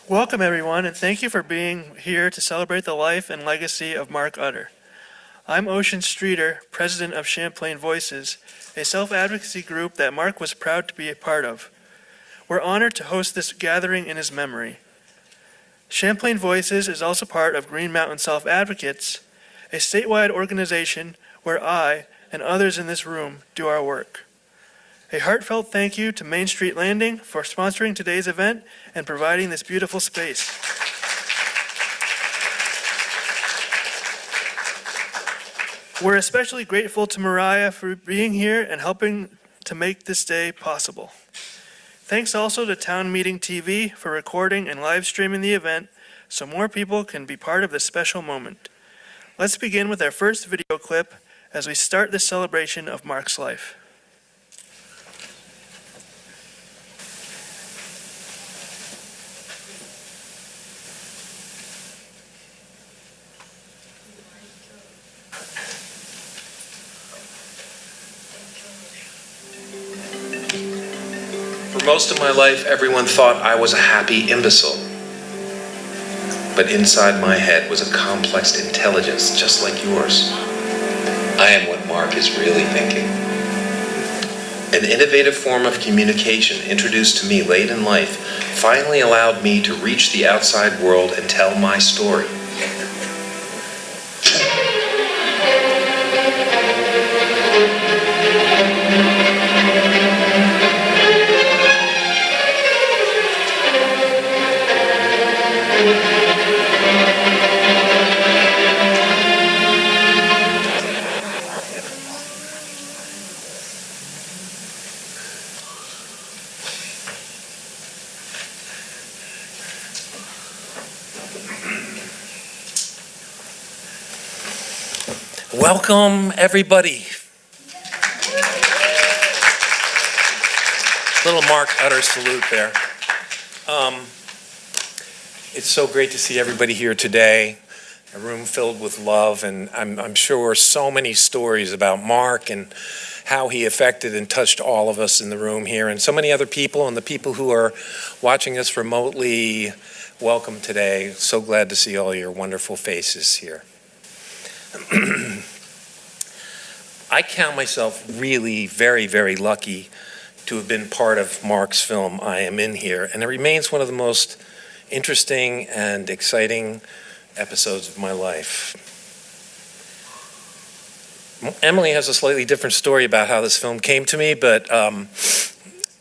Welcome, everyone, and thank you for being here to celebrate the life and legacy of Mark Utter. I'm Ocean Streeter, president of Champlain Voices, a self-advocacy group that Mark was proud to be a part of. We're honored to host this gathering in his memory. Champlain Voices is also part of Green Mountain Self-Advocates, a statewide organization where I and others in this room do our work. A heartfelt thank you to Main Street Landing for sponsoring today's event and providing this beautiful space. We're especially grateful to Mariah for being here and helping to make this day possible. Thanks also to Town Meeting TV for recording and live streaming the event so more people can be part of this special moment. Let's begin with our first video clip as we start this celebration of Mark's life. For most of my life, everyone thought I was a happy imbecile. But inside my head was a complex intelligence just like yours. I am what Mark is really thinking. An innovative form of communication introduced to me late in life finally allowed me to reach the outside world and tell my story. Welcome, everybody. Little Mark Utter salute there. It's so great to see everybody here today. A room filled with love, and I'm sure so many stories about Mark and how he affected and touched all of us in the room here, and so many other people, and the people who are watching us remotely. Welcome today. So glad to see all your wonderful faces here. I count myself really very, very lucky to have been part of Mark's film, I Am In Here, and it remains one of the most interesting and exciting episodes of my life. Emily has a slightly different story about how this film came to me, but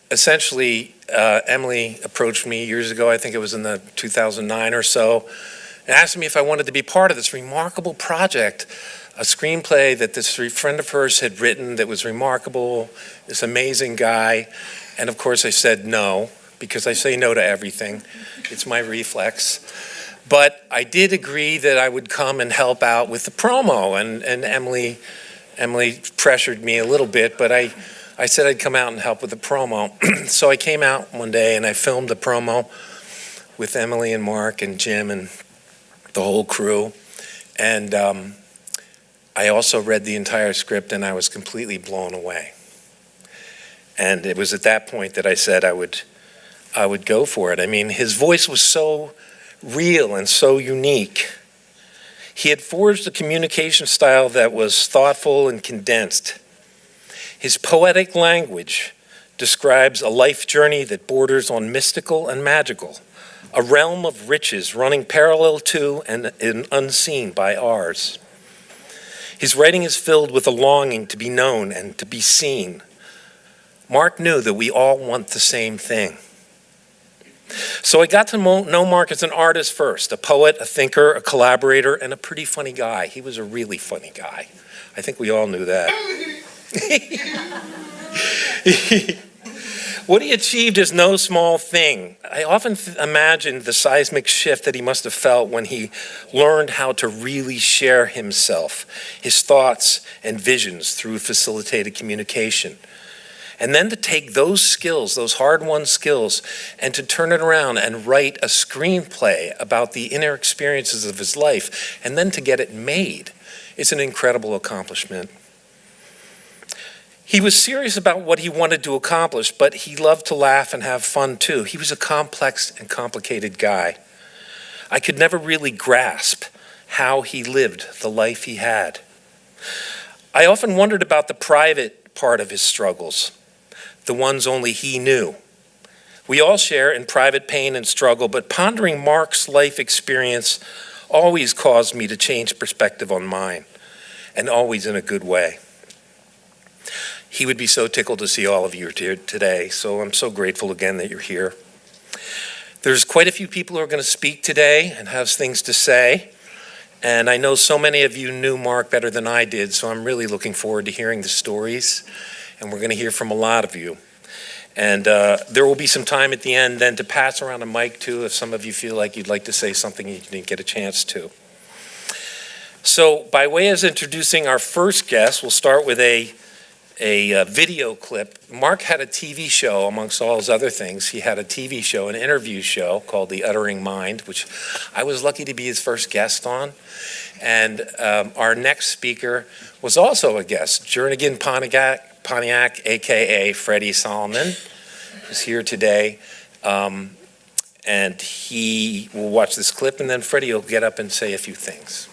essentially Emily approached me years ago, I think it was in the 2009 or so, and asked me if I wanted to be part of this remarkable project, a screenplay that this friend of hers had written that was remarkable, this amazing guy. And of course I said no, because I say no to everything. It's my reflex. But I did agree that I would come and help out with the promo, and Emily pressured me a little bit, but I said I'd come out and help with the promo. So I came out one day and I filmed the promo with Emily and Mark and Jim and the whole crew. And I also read the entire script and I was completely blown away. And it was at that point that I said I would go for it. I mean, his voice was so real and so unique. He had forged a communication style that was thoughtful and condensed. His poetic language describes a life journey that borders on mystical and magical, a realm of riches running parallel to and unseen by ours. His writing is filled with a longing to be known and to be seen. Mark knew that we all want the same thing. So I got to know Mark as an artist first, a poet, a thinker, a collaborator, and a pretty funny guy. He was a really funny guy. I think we all knew that. What he achieved is no small thing. I often imagine the seismic shift that he must have felt when he learned how to really share himself, his thoughts and visions through facilitated communication. And then to take those skills, those hard-won skills, and to turn it around and write a screenplay about the inner experiences of his life, and then to get it made. It's an incredible accomplishment. He was serious about what he wanted to accomplish, but he loved to laugh and have fun too. He was a complex and complicated guy. I could never really grasp how he lived the life he had. I often wondered about the private part of his struggles, the ones only he knew. We all share in private pain and struggle, but pondering Mark's life experience always caused me to change perspective on mine, and always in a good way. He would be so tickled to see all of you here today, so I'm so grateful again that you're here. There's quite a few people who are going to speak today and have things to say, and I know so many of you knew Mark better than I did, so I'm really looking forward to hearing the stories, and we're going to hear from a lot of you. And there will be some time at the end then to pass around a mic too, if some of you feel like you'd like to say something you didn't get a chance to. So by way of introducing our first guest, we'll start with a video clip. Mark had a TV show, amongst all his other things. He had a TV show, an interview show called The Uttering Mind, which I was lucky to be his first guest on. And our next speaker was also a guest, Jernigan Pontiac, aka Freddy Solomon, is here today. And he will watch this clip, and then Freddy will get up and say a few things.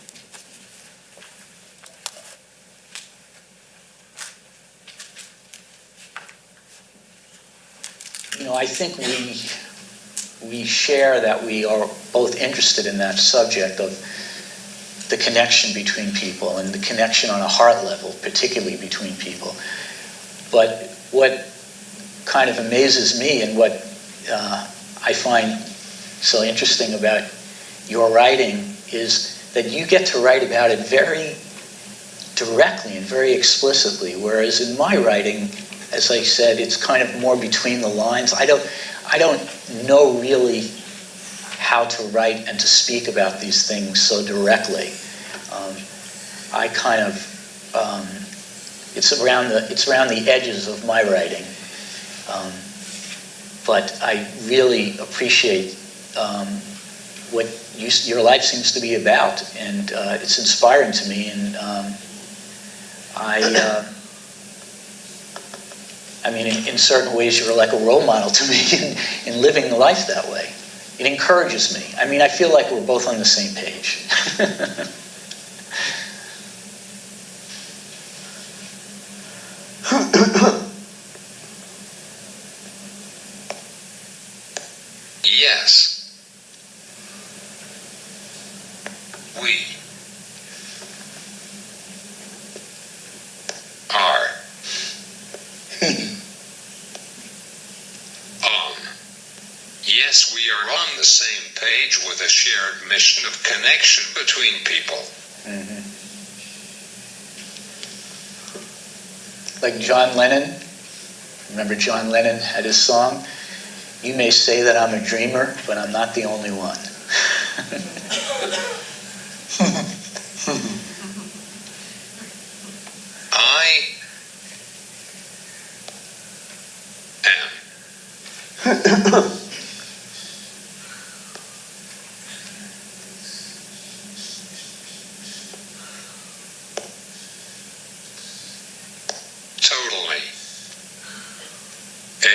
You know, I think we share that we are both interested in that subject of the connection between people and the connection on a heart level, particularly between people. But what kind of amazes me and what I find so interesting about your writing is that you get to write about it very directly and very explicitly, whereas in my writing, as I said, it's kind of more between the lines. I don't know really how to write and to speak about these things so directly. I kind of it's around the edges of my writing, but I really appreciate what your life seems to be about, and it's inspiring to me. And I mean, in certain ways, you're like a role model to me in living life that way. It encourages me. I mean, I feel like we're both on the same page. Yes. We are yes, we are on the same page with a shared mission of connection between people. Mm-hmm. Like John Lennon. Remember John Lennon had his song, "You may say that I'm a dreamer, but I'm not the only one." I am. Totally. A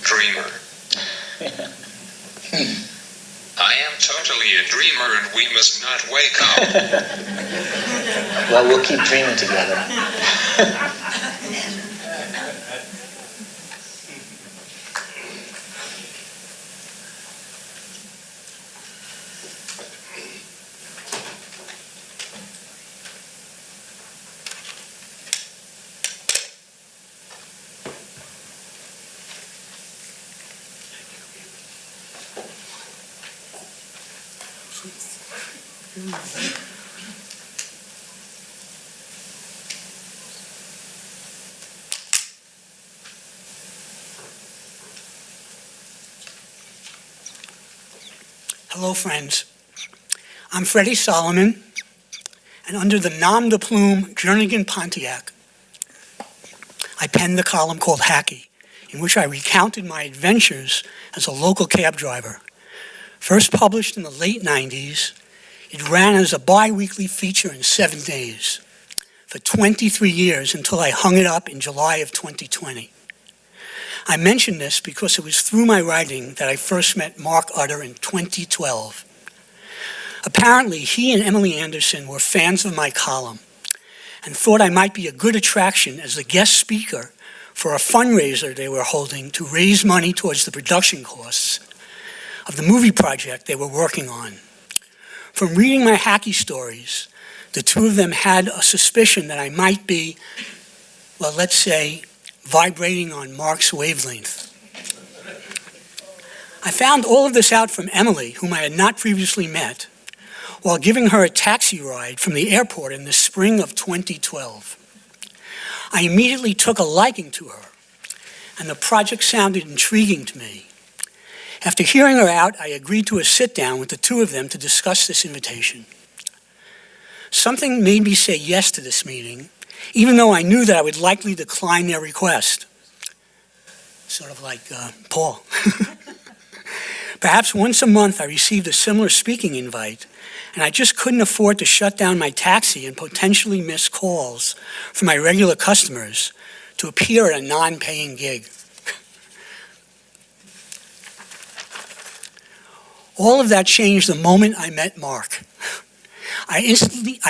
dreamer. I am totally a dreamer, and we must not wake up. Well, we'll keep dreaming together. Hello, friends. I'm Freddy Solomon, and under the nom de plume Jernigan Pontiac, I penned the column called Hacky in which I recounted my adventures as a local cab driver. First published in the late 90s, it ran as a bi-weekly feature in 7 days for 23 years until I hung it up in July of 2020. I mention this because it was through my writing that I first met Mark Utter in 2012. Apparently, he and Emily Anderson were fans of my column and thought I might be a good attraction as the guest speaker for a fundraiser they were holding to raise money towards the production costs of the movie project they were working on. From reading my hacky stories, the two of them had a suspicion that I might be, well, let's say, vibrating on Mark's wavelength. I found all of this out from Emily, whom I had not previously met, while giving her a taxi ride from the airport in the spring of 2012. I immediately took a liking to her, and the project sounded intriguing to me. After hearing her out, I agreed to a sit-down with the two of them to discuss this invitation. Something made me say yes to this meeting, even though I knew that I would likely decline their request. Sort of like Paul. Perhaps once a month I received a similar speaking invite, and I just couldn't afford to shut down my taxi and potentially miss calls from my regular customers to appear at a non-paying gig. All of that changed the moment I met Mark. I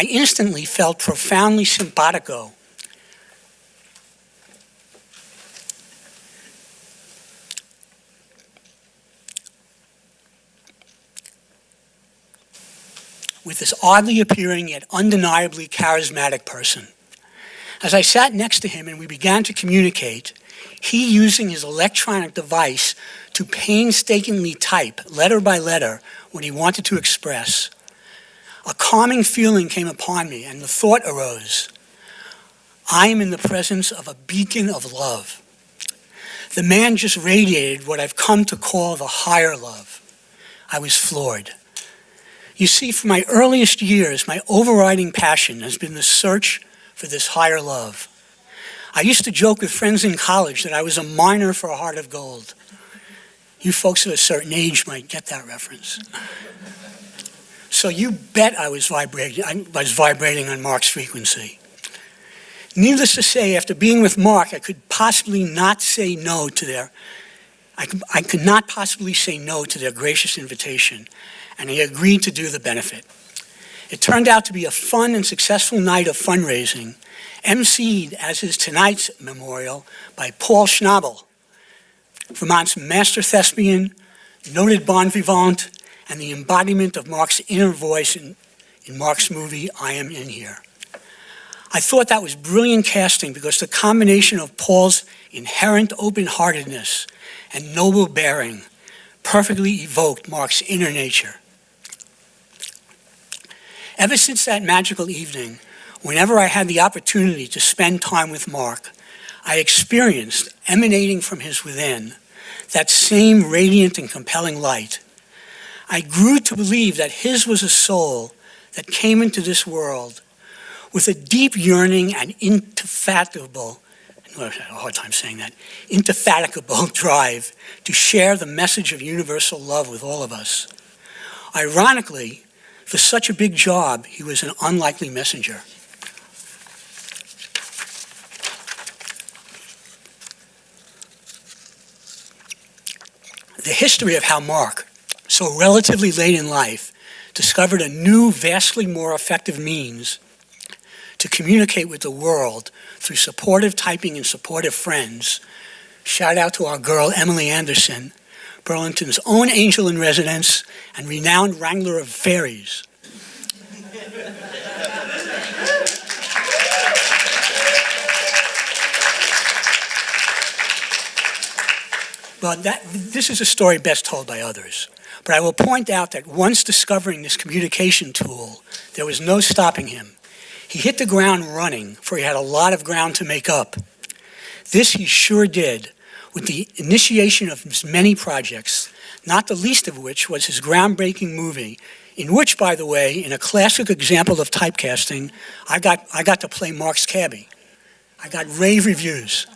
instantly felt profoundly simpatico. With this oddly appearing yet undeniably charismatic person. As I sat next to him and we began to communicate, he using his electronic device to painstakingly type, letter by letter, what he wanted to express. A calming feeling came upon me, and the thought arose, I am in the presence of a beacon of love. The man just radiated what I've come to call the higher love. I was floored. You see, from my earliest years, my overriding passion has been the search for this higher love. I used to joke with friends in college that I was a miner for a heart of gold. You folks of a certain age might get that reference. So you bet I was vibrating on Mark's frequency. Needless to say, after being with Mark, I could possibly not say no to their gracious invitation, and he agreed to do the benefit. It turned out to be a fun and successful night of fundraising, emceed, as is tonight's memorial, by Paul Schnabel, Vermont's master thespian, noted bon vivant, and the embodiment of Mark's inner voice in Mark's movie, I Am In Here. I thought that was brilliant casting because the combination of Paul's inherent open-heartedness and noble bearing perfectly evoked Mark's inner nature. Ever since that magical evening, whenever I had the opportunity to spend time with Mark, I experienced, emanating from his within, that same radiant and compelling light. I grew to believe that his was a soul that came into this world with a deep yearning and indefatigable drive to share the message of universal love with all of us. Ironically, for such a big job, he was an unlikely messenger. The history of how Mark, so relatively late in life, discovered a new, vastly more effective means to communicate with the world through supportive typing and supportive friends. Shout out to our girl, Emily Anderson, Burlington's own angel in residence and renowned wrangler of fairies. But this is a story best told by others. But I will point out that once discovering this communication tool, there was no stopping him. He hit the ground running, for he had a lot of ground to make up. This he sure did, with the initiation of his many projects, not the least of which was his groundbreaking movie, in which, by the way, in a classic example of typecasting, I got to play Mark's cabbie. I got rave reviews.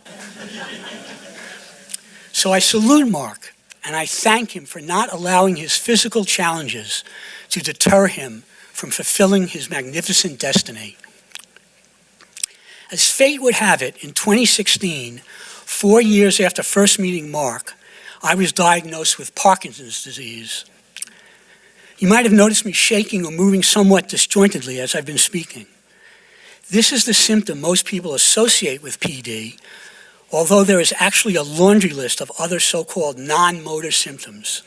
So I salute Mark, and I thank him for not allowing his physical challenges to deter him from fulfilling his magnificent destiny. As fate would have it, in 2016, 4 years after first meeting Mark, I was diagnosed with Parkinson's disease. You might have noticed me shaking or moving somewhat disjointedly as I've been speaking. This is the symptom most people associate with PD, although there is actually a laundry list of other so-called non-motor symptoms.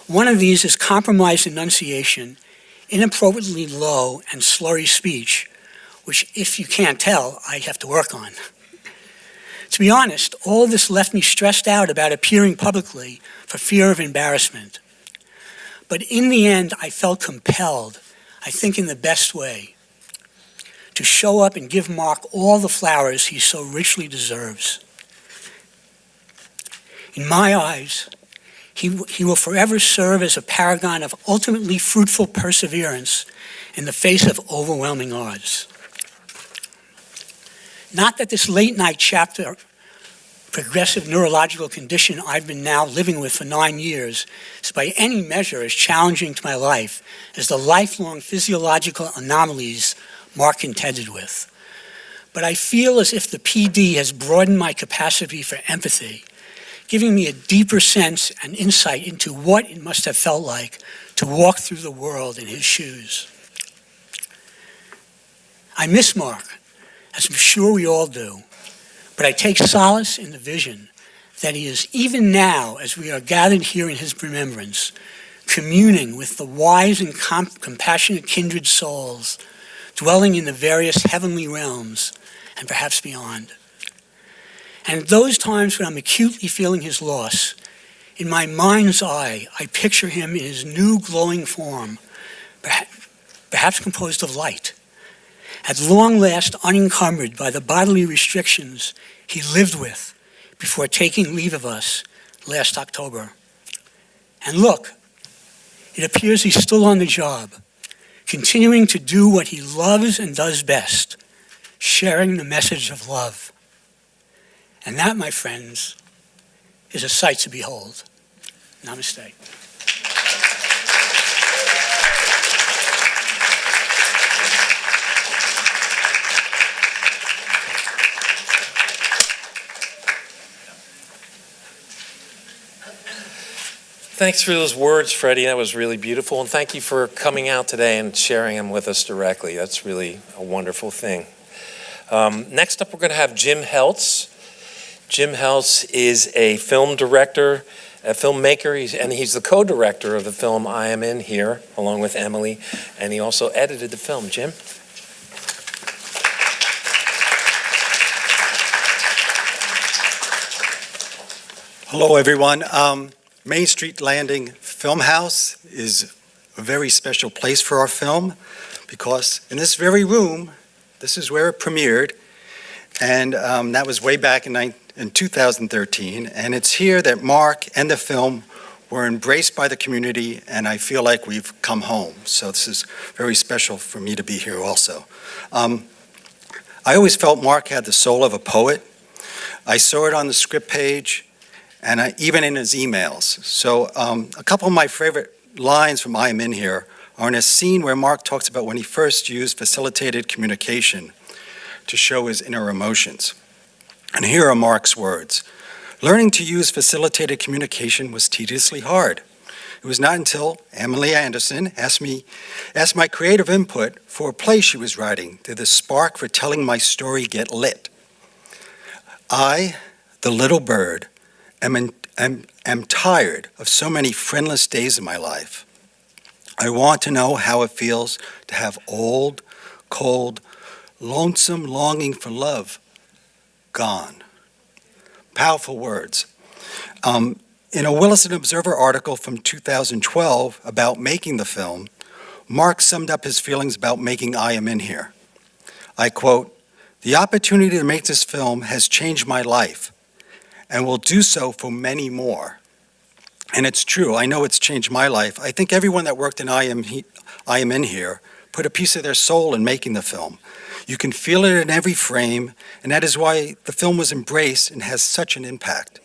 One of these is compromised enunciation, inappropriately low and slurry speech, which, if you can't tell, I have to work on. To be honest, all of this left me stressed out about appearing publicly for fear of embarrassment. But in the end, I felt compelled, I think in the best way, to show up and give Mark all the flowers he so richly deserves. In my eyes, he will forever serve as a paragon of ultimately fruitful perseverance in the face of overwhelming odds. Not that this late-night chapter, progressive neurological condition I've been now living with for 9 years, is by any measure as challenging to my life as the lifelong physiological anomalies Mark contended with. But I feel as if the PD has broadened my capacity for empathy, giving me a deeper sense and insight into what it must have felt like to walk through the world in his shoes. I miss Mark, as I'm sure we all do, but I take solace in the vision that he is, even now, as we are gathered here in his remembrance, communing with the wise and compassionate kindred souls dwelling in the various heavenly realms and perhaps beyond. And at those times when I'm acutely feeling his loss, in my mind's eye, I picture him in his new glowing form, perhaps composed of light, at long last unencumbered by the bodily restrictions he lived with before taking leave of us last October. And look, it appears he's still on the job, continuing to do what he loves and does best, sharing the message of love. And that, my friends, is a sight to behold. Namaste. Thanks for those words, Freddie. That was really beautiful. And thank you for coming out today and sharing them with us directly. That's really a wonderful thing. Next up, we're going to have Jim Heltz. Jim Heltz is a film director, a filmmaker, and he's the co-director of the film I Am In Here, along with Emily, and he also edited the film. Jim? Hello, everyone. Main Street Landing Film House is a very special place for our film because in this very room, this is where it premiered, and that was way back in 2013, and it's here that Mark and the film were embraced by the community, and I feel like we've come home. So this is very special for me to be here also. I always felt Mark had the soul of a poet. I saw it on the script page, and even in his emails. So a couple of my favorite lines from I Am In Here are in a scene where Mark talks about when he first used facilitated communication to show his inner emotions. And here are Mark's words. Learning to use facilitated communication was tediously hard. It was not until Emily Anderson asked my creative input for a play she was writing did the spark for telling my story get lit. I, the little bird, am tired of so many friendless days in my life. I want to know how it feels to have old, cold, lonesome longing for love gone. Powerful words. In a Williston Observer article from 2012 about making the film, Mark summed up his feelings about making I Am In Here. I quote, "The opportunity to make this film has changed my life and will do so for many more." And it's true, I know it's changed my life. I think everyone that worked in I Am In Here put a piece of their soul in making the film. You can feel it in every frame, and that is why the film was embraced and has such an impact.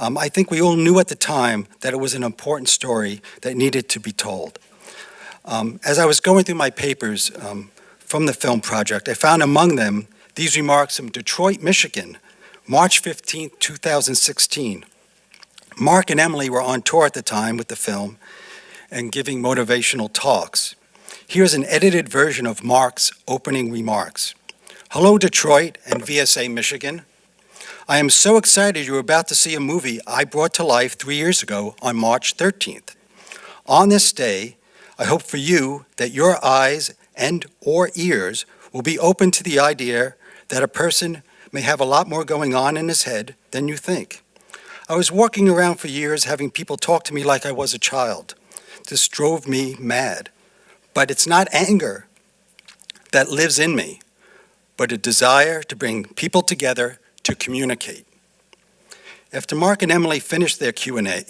I think we all knew at the time that it was an important story that needed to be told. As I was going through my papers from the film project, I found among them these remarks from Detroit, Michigan, March 15, 2016. Mark and Emily were on tour at the time with the film and giving motivational talks. Here's an edited version of Mark's opening remarks. Hello, Detroit and VSA, Michigan. I am so excited you're about to see a movie I brought to life 3 years ago on March 13th. On this day, I hope for you that your eyes and or ears will be open to the idea that a person may have a lot more going on in his head than you think. I was walking around for years having people talk to me like I was a child. This drove me mad. But it's not anger that lives in me, but a desire to bring people together to communicate. After Mark and Emily finished their Q&A,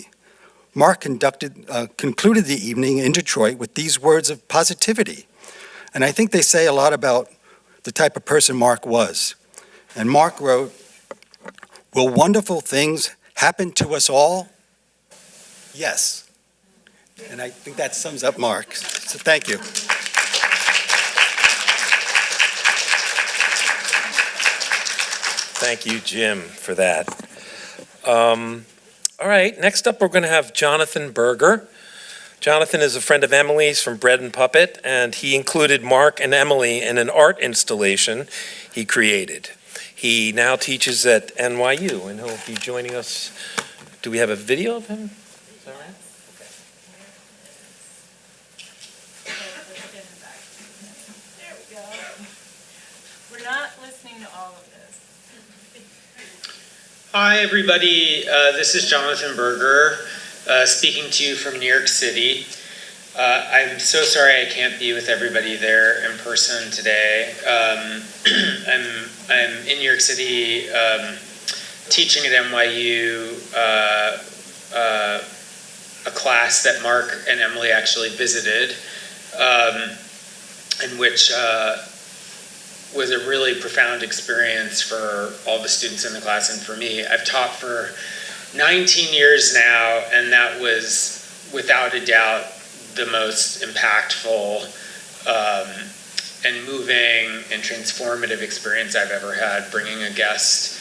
Mark concluded the evening in Detroit with these words of positivity. And I think they say a lot about the type of person Mark was. And Mark wrote, "Will wonderful things happen to us all? Yes." And I think that sums up Mark. So thank you. Thank you, Jim, for that. All right, next up, we're going to have Jonathan Berger. Jonathan is a friend of Emily's from Bread and Puppet, and he included Mark and Emily in an art installation he created. He now teaches at NYU, and he'll be joining us. Do we have a video of him? Is that right? There we go. We're not listening to all of this. Hi, everybody. This is Jonathan Berger, speaking to you from New York City. I'm so sorry I can't be with everybody there in person today. I'm in New York City teaching at NYU a class that Mark and Emily actually visited, in which was a really profound experience for all the students in the class and for me. I've taught for 19 years now, and that was without a doubt the most impactful and moving and transformative experience I've ever had, bringing a guest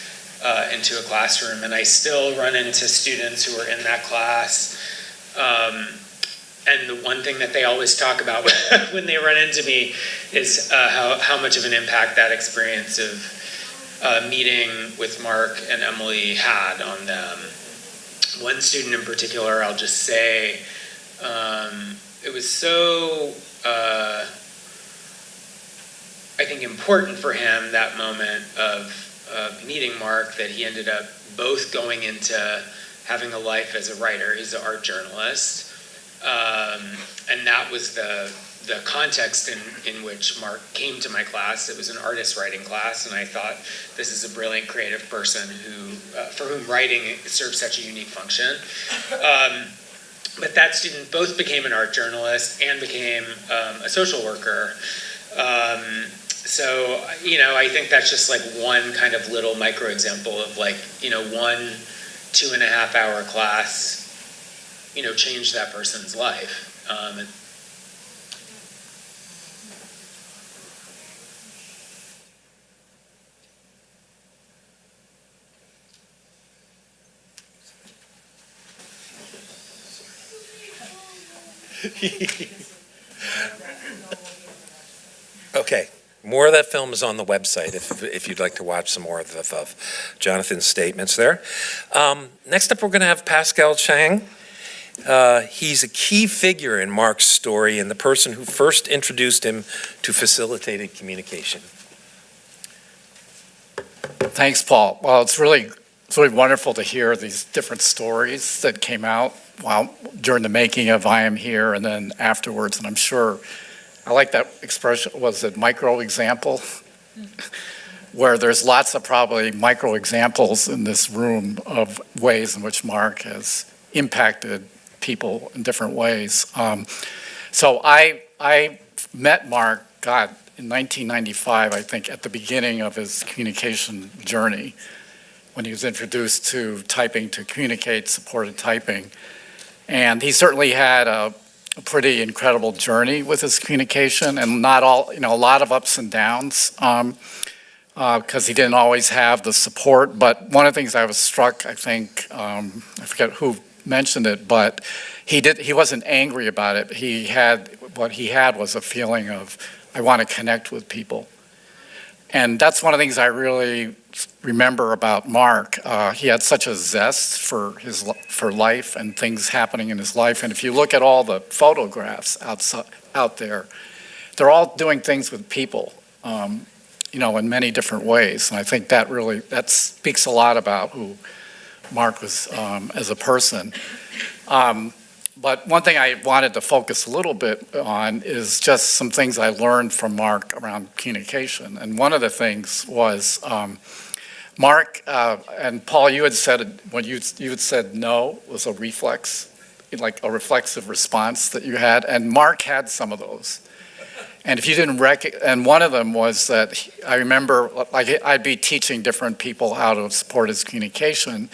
into a classroom. And I still run into students who are in that class. And the one thing that they always talk about when they run into me is how much of an impact that experience of meeting with Mark and Emily had on them. One student in particular, I'll just say, it was so, I think, important for him, that moment of meeting Mark, that he ended up both going into having a life as a writer. He's an art journalist. And that was the context in which Mark came to my class. It was an artist writing class, and I thought, this is a brilliant creative person for whom writing serves such a unique function. But that student both became an art journalist and became a social worker. So, I think that's just like one kind of little micro example of one 2.5 hour class change that person's life. Okay, more of that film is on the website if you'd like to watch some more of Jonathan's statements there. Next up, we're going to have Pascal Cheng. He's a key figure in Mark's story and the person who first introduced him to facilitated communication. Thanks, Paul. Well, it's really wonderful to hear these different stories that came out during the making of I Am Here and then afterwards. And I'm sure, I like that expression, was it micro example? Where there's lots of probably micro examples in this room of ways in which Mark has impacted people in different ways. So I met Mark, in 1995, I think, at the beginning of his communication journey. when he was introduced to typing to communicate, supported typing. And he certainly had a pretty incredible journey with his communication, and not all, a lot of ups and downs, because he didn't always have the support. But one of the things I was struck, I think, I forget who mentioned it, but he wasn't angry about it. What he had was a feeling of, I want to connect with people. And that's one of the things I really remember about Mark. He had such a zest for life and things happening in his life. And if you look at all the photographs out there, they're all doing things with people, in many different ways. And I think that speaks a lot about who Mark was as a person. But one thing I wanted to focus a little bit on is just some things I learned from Mark around communication. And one of the things was Mark, and Paul, you had said, when you had said no was a reflex, like a reflexive response that you had, and Mark had some of those. And if you didn't and one of them was that I remember, I'd be teaching different people how to support his communication,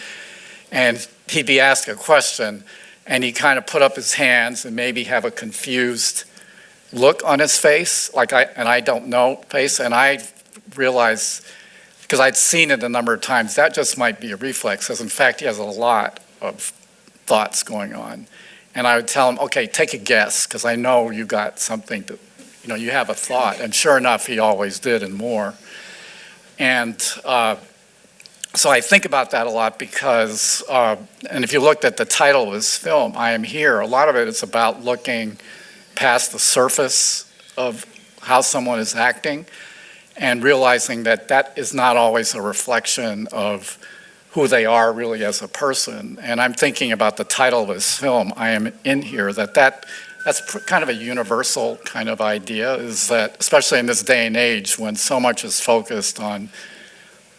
and he'd be asked a question, and he kind of put up his hands and maybe have a confused look on his face, I don't know face, and I realized, because I'd seen it a number of times, that just might be a reflex, because in fact he has a lot of thoughts going on. And I would tell him, okay, take a guess, because I know you got something to, you have a thought. And sure enough, he always did and more. And so I think about that a lot because, and if you looked at the title of his film, I Am Here, a lot of it is about looking past the surface of how someone is acting and realizing that that is not always a reflection of who they are really as a person. And I'm thinking about the title of his film, I Am In Here, that's kind of a universal kind of idea, is that, especially in this day and age when so much is focused on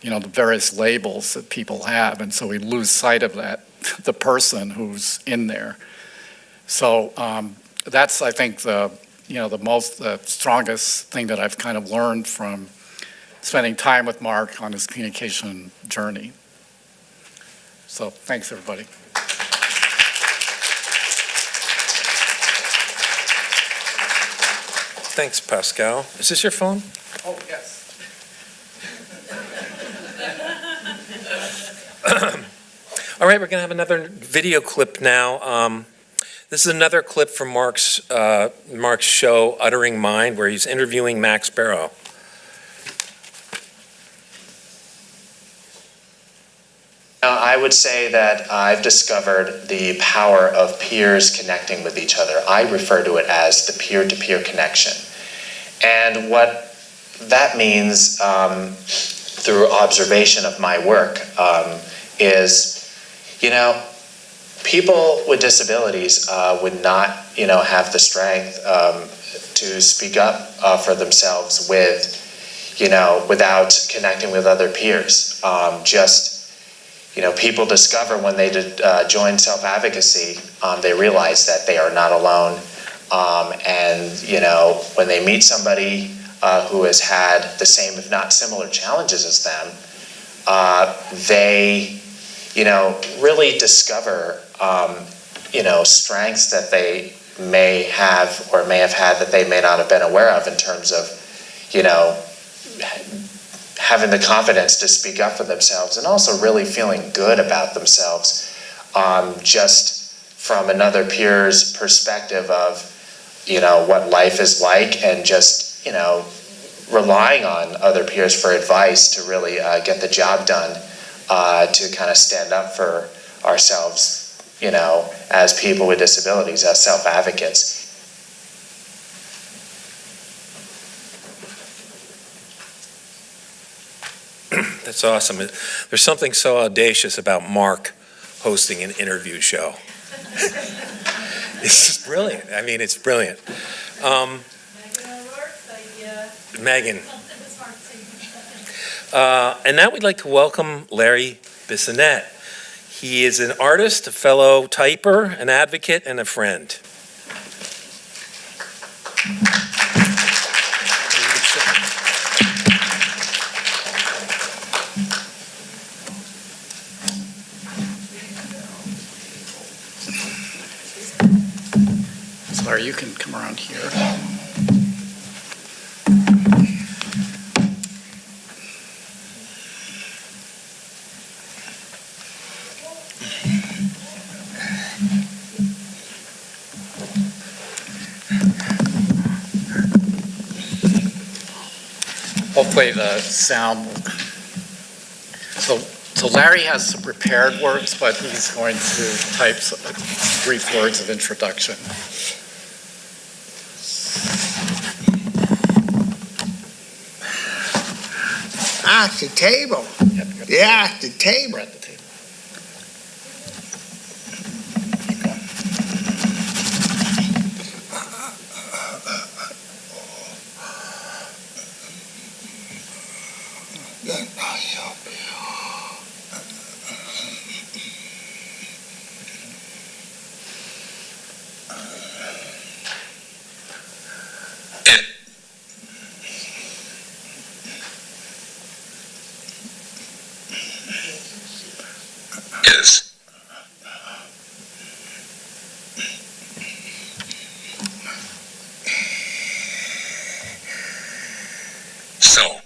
the various labels that people have, and so we lose sight of that, the person who's in there. So that's, I think, the strongest thing that I've kind of learned from spending time with Mark on his communication journey. So thanks, everybody. Thanks, Pascal. Is this your phone? Oh, yes. All right, we're going to have another video clip now. This is another clip from Mark's show, Uttering Mind, where he's interviewing Max Barrow. I would say that I've discovered the power of peers connecting with each other. I refer to it as the peer-to-peer connection. And what that means through observation of my work is, people with disabilities would not, have the strength to speak up for themselves without connecting with other peers. People discover when they join self-advocacy, they realize that they are not alone. And when they meet somebody who has had the same, if not similar, challenges as them, they, really discover, strengths that they may have or may have had that they may not have been aware of in terms of, having the confidence to speak up for themselves and also really feeling good about themselves, just from another peer's perspective of, what life is like, and just, relying on other peers for advice to really get the job done, to kind of stand up for ourselves, as people with disabilities, as self-advocates. That's awesome. There's something so audacious about Mark hosting an interview show. It's just brilliant. I mean, it's brilliant. Megan. And now we'd like to welcome Larry Bissonnette. He is an artist, a fellow typer, an advocate, and a friend. Larry, you can come around here. Hopefully the sound. So Larry has some prepared words, but he's going to type some brief words of introduction. At the table. Yeah, at the table. At the table. Is. So.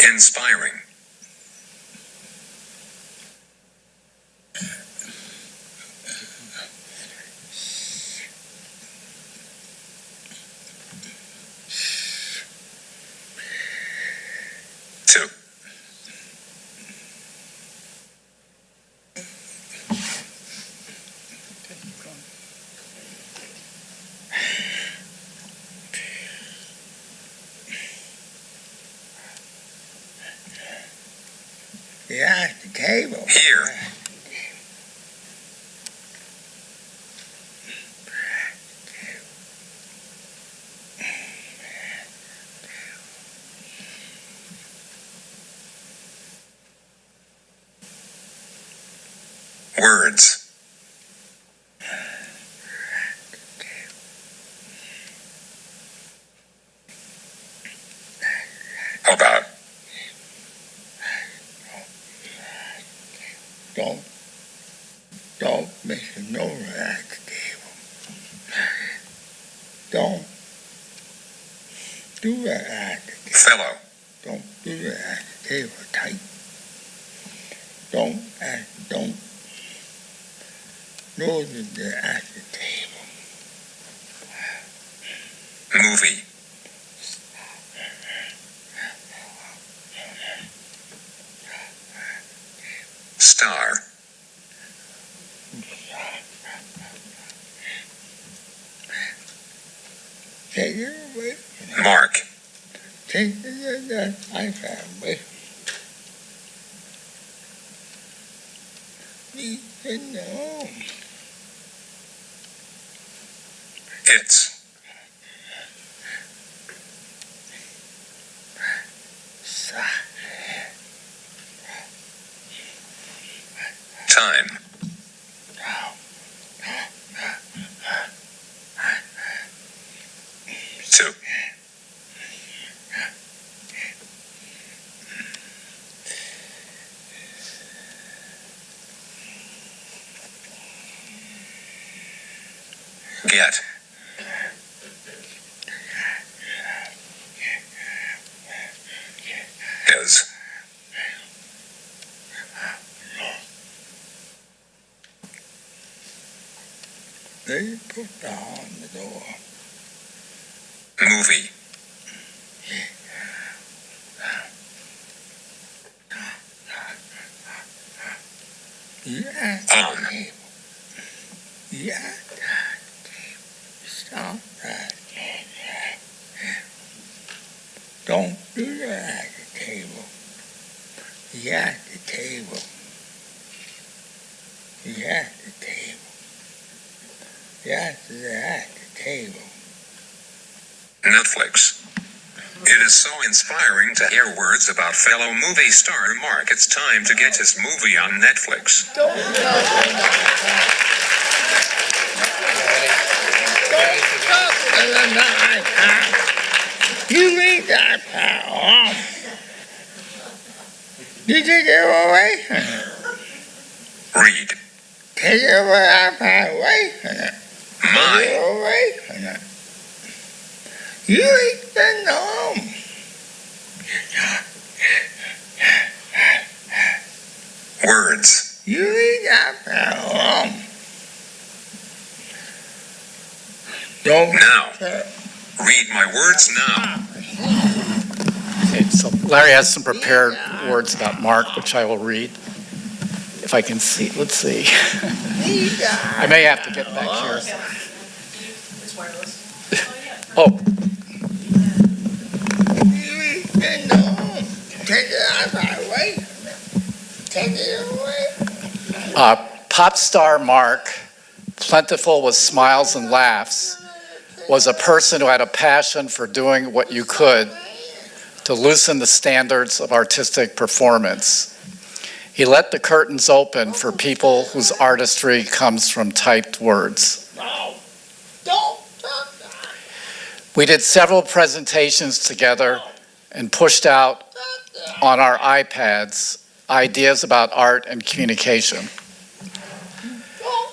Inspiring. Two. Yeah, at the table. Here. Words. How about? Don't make a note at the table. Don't do that at the table. Fellow. Don't do that at the table tight. Don't know that they're at the table. Movie. Star. Take it away. Mark. Take the iPad away. We can know. It's. Time. Two. Get. Is. They put down the door. Movie. Yeah. On. Yeah. Stop that. Don't do that at the table. Yeah, at the table. Yeah, at the table. Yeah, at the table. Netflix. It is so inspiring to hear words about fellow movie star Mark. It's time to get his movie on Netflix. You leave that power. You take it away. Read. Take it away. My. Take it away. You leave the gnome. Words. You leave that power. Don't. Now. Read my words now. Okay, so Larry has some prepared words about Mark, which I will read. If I can see, let's see. I may have to get back here. It's wireless. Oh, Take it away. Take it away. pop star Mark, plentiful with smiles and laughs, was a person who had a passion for doing what you could to loosen the standards of artistic performance. He let the curtains open for people whose artistry comes from typed words. We did several presentations together and pushed out on our iPads ideas about art and communication.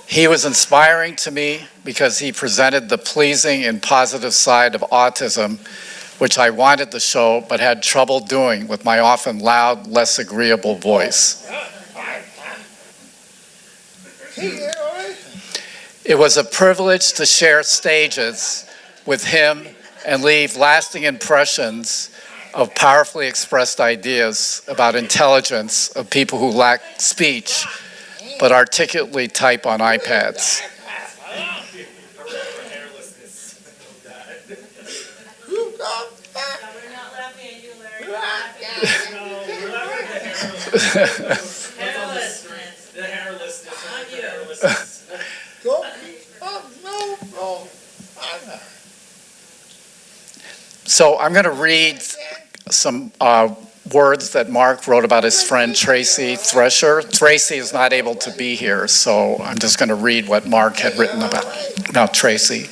He was inspiring to me because he presented the pleasing and positive side of autism, which I wanted to show but had trouble doing with my often loud, less agreeable voice. It was a privilege to share stages with him and leave lasting impressions of powerfully expressed ideas about intelligence of people who lack speech but articulately type on iPads. We're not laughing at you, Larry. We're laughing at you. Hairlessness. The hairlessness. Not you. So I'm going to read some words that Mark wrote about his friend Tracy Thresher. Tracy is not able to be here, so I'm just going to read what Mark had written about Tracy.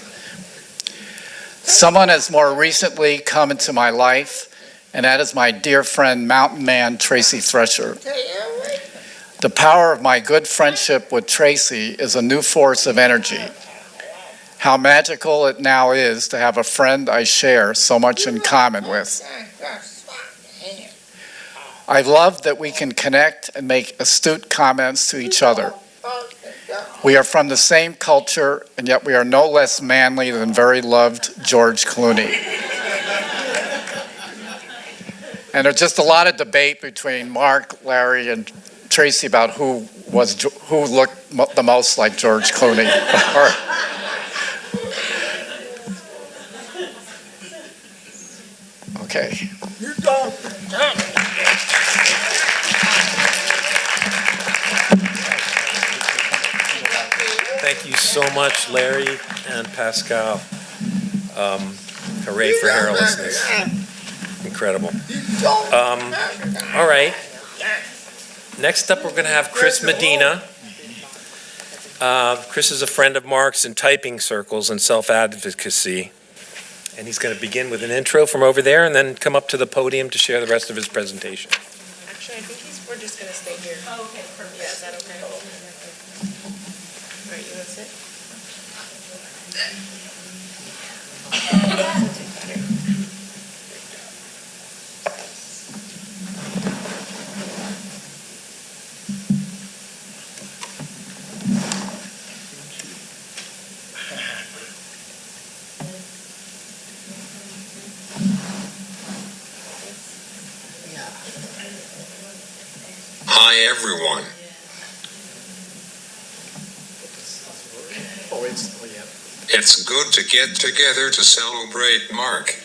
Someone has more recently come into my life, and that is my dear friend, mountain man Tracy Thresher. The power of my good friendship with Tracy is a new force of energy. How magical it now is to have a friend I share so much in common with. I love that we can connect and make astute comments to each other. We are from the same culture, and yet we are no less manly than very loved George Clooney. And there's just a lot of debate between Mark, Larry, and Tracy about who looked the most like George Clooney. Okay. Thank you so much, Larry and Pascal. Hooray for hairlessness. Incredible. All right. Next up, we're going to have Kris Medina. Kris is a friend of Mark's in typing circles and self-advocacy. And he's going to begin with an intro from over there and then come up to the podium to share the rest of his presentation. Actually, I think we're just going to stay here. Oh, okay, perfect. Yeah, is that okay? All right, you want to sit? Hi, everyone. It's good to get together to celebrate Mark.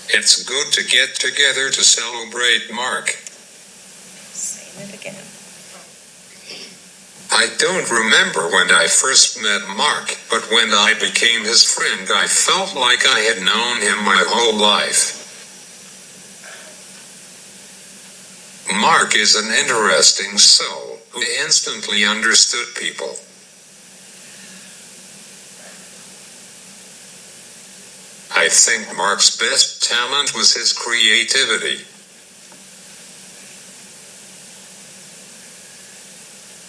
It's good to get together to celebrate Mark. Saying it again. I don't remember when I first met Mark, but when I became his friend, I felt like I had known him my whole life. Mark is an interesting soul who instantly understood people. I think Mark's best talent was his creativity.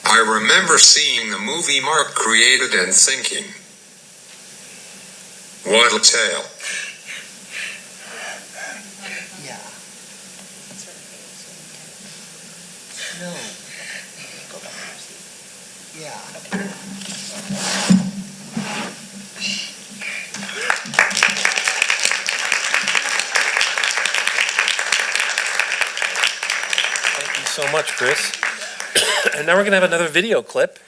I remember seeing the movie Mark created and thinking, what a tale. Yeah. No. Yeah. Thank you so much, Kris. And now we're going to have another video clip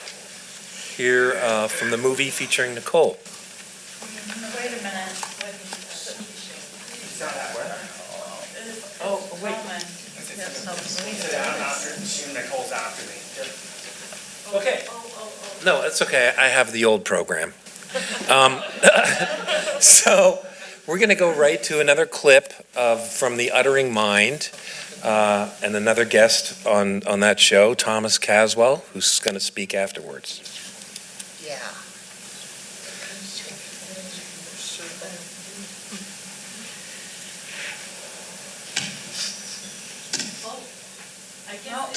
here from the movie featuring Nicole. Wait a minute. Oh, wait. Nicole's after me. Okay. No, it's okay. I have the old program. So we're going to go right to another clip from The Uttering Mind. And another guest on that show, Thomas Caswell, who's going to speak afterwards. Yeah.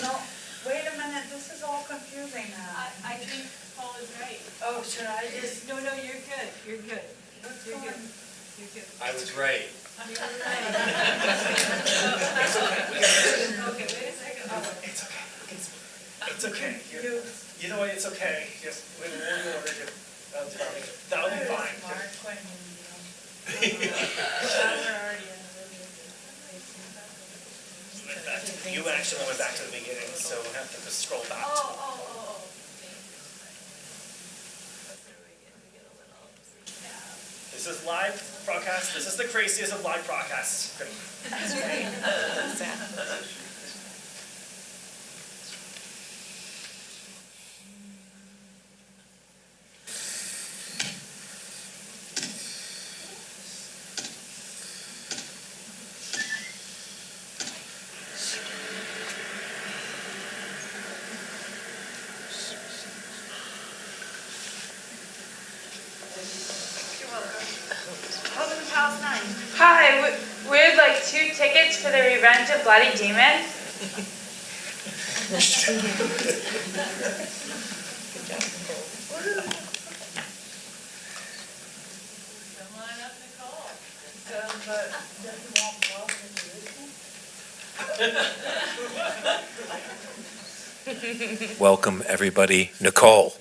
No, wait a minute, this is all confusing now. I think Paul is right. Oh, should I just, no, you're good, you're good. You're good. I was right. You're right. Okay, wait a second. It's okay. It's okay. You know what? It's okay. Just we'll order it. That'll be fine. You actually went back to the beginning, so we'll have to just scroll back. This is live broadcast. This is the craziest of live broadcasts. That's great. Hi, we'd like 2 tickets for the Revenge of Bloody Demons. Welcome, everybody. Nicole.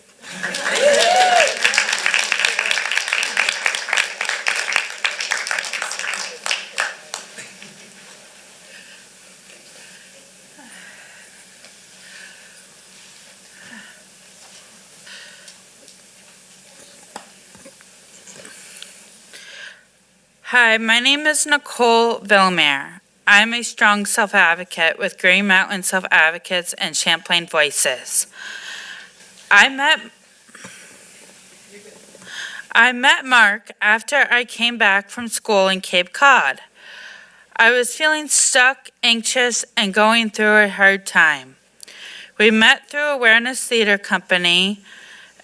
Hi, my name is Nicole Villemaire. I'm a strong self-advocate with Green Mountain Self-Advocates and Champlain Voices. I met Mark after I came back from school in Cape Cod. I was feeling stuck, anxious, and going through a hard time. We met through Awareness Theater Company,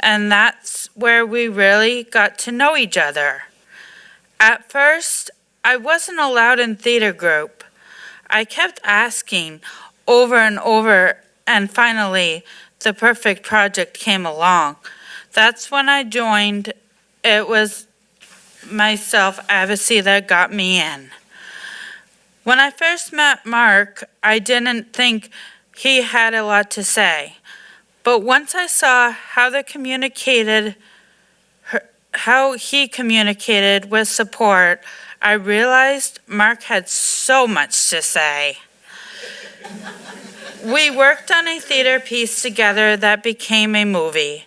and that's where we really got to know each other. At first, I wasn't allowed in theater group. I kept asking over and over, and finally, the perfect project came along. That's when I joined. It was my self-advocacy that got me in. When I first met Mark, I didn't think he had a lot to say. But once I saw how he communicated with support, I realized Mark had so much to say. We worked on a theater piece together that became a movie.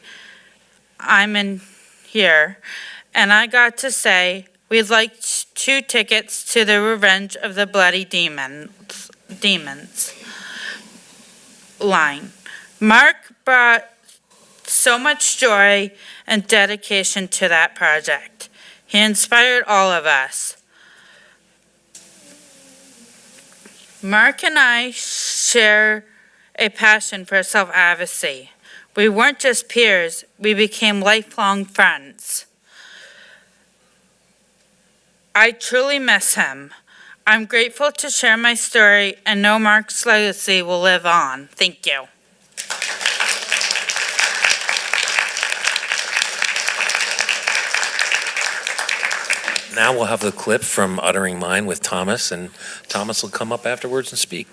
I'm in here, and I got to say, we'd like 2 tickets to the Revenge of the Bloody Demons line. Mark brought so much joy and dedication to that project. He inspired all of us. Mark and I share a passion for self-advocacy. We weren't just peers, we became lifelong friends. I truly miss him. I'm grateful to share my story and know Mark's legacy will live on. Thank you. Now we'll have the clip from Uttering Mind with Thomas, and Thomas will come up afterwards and speak.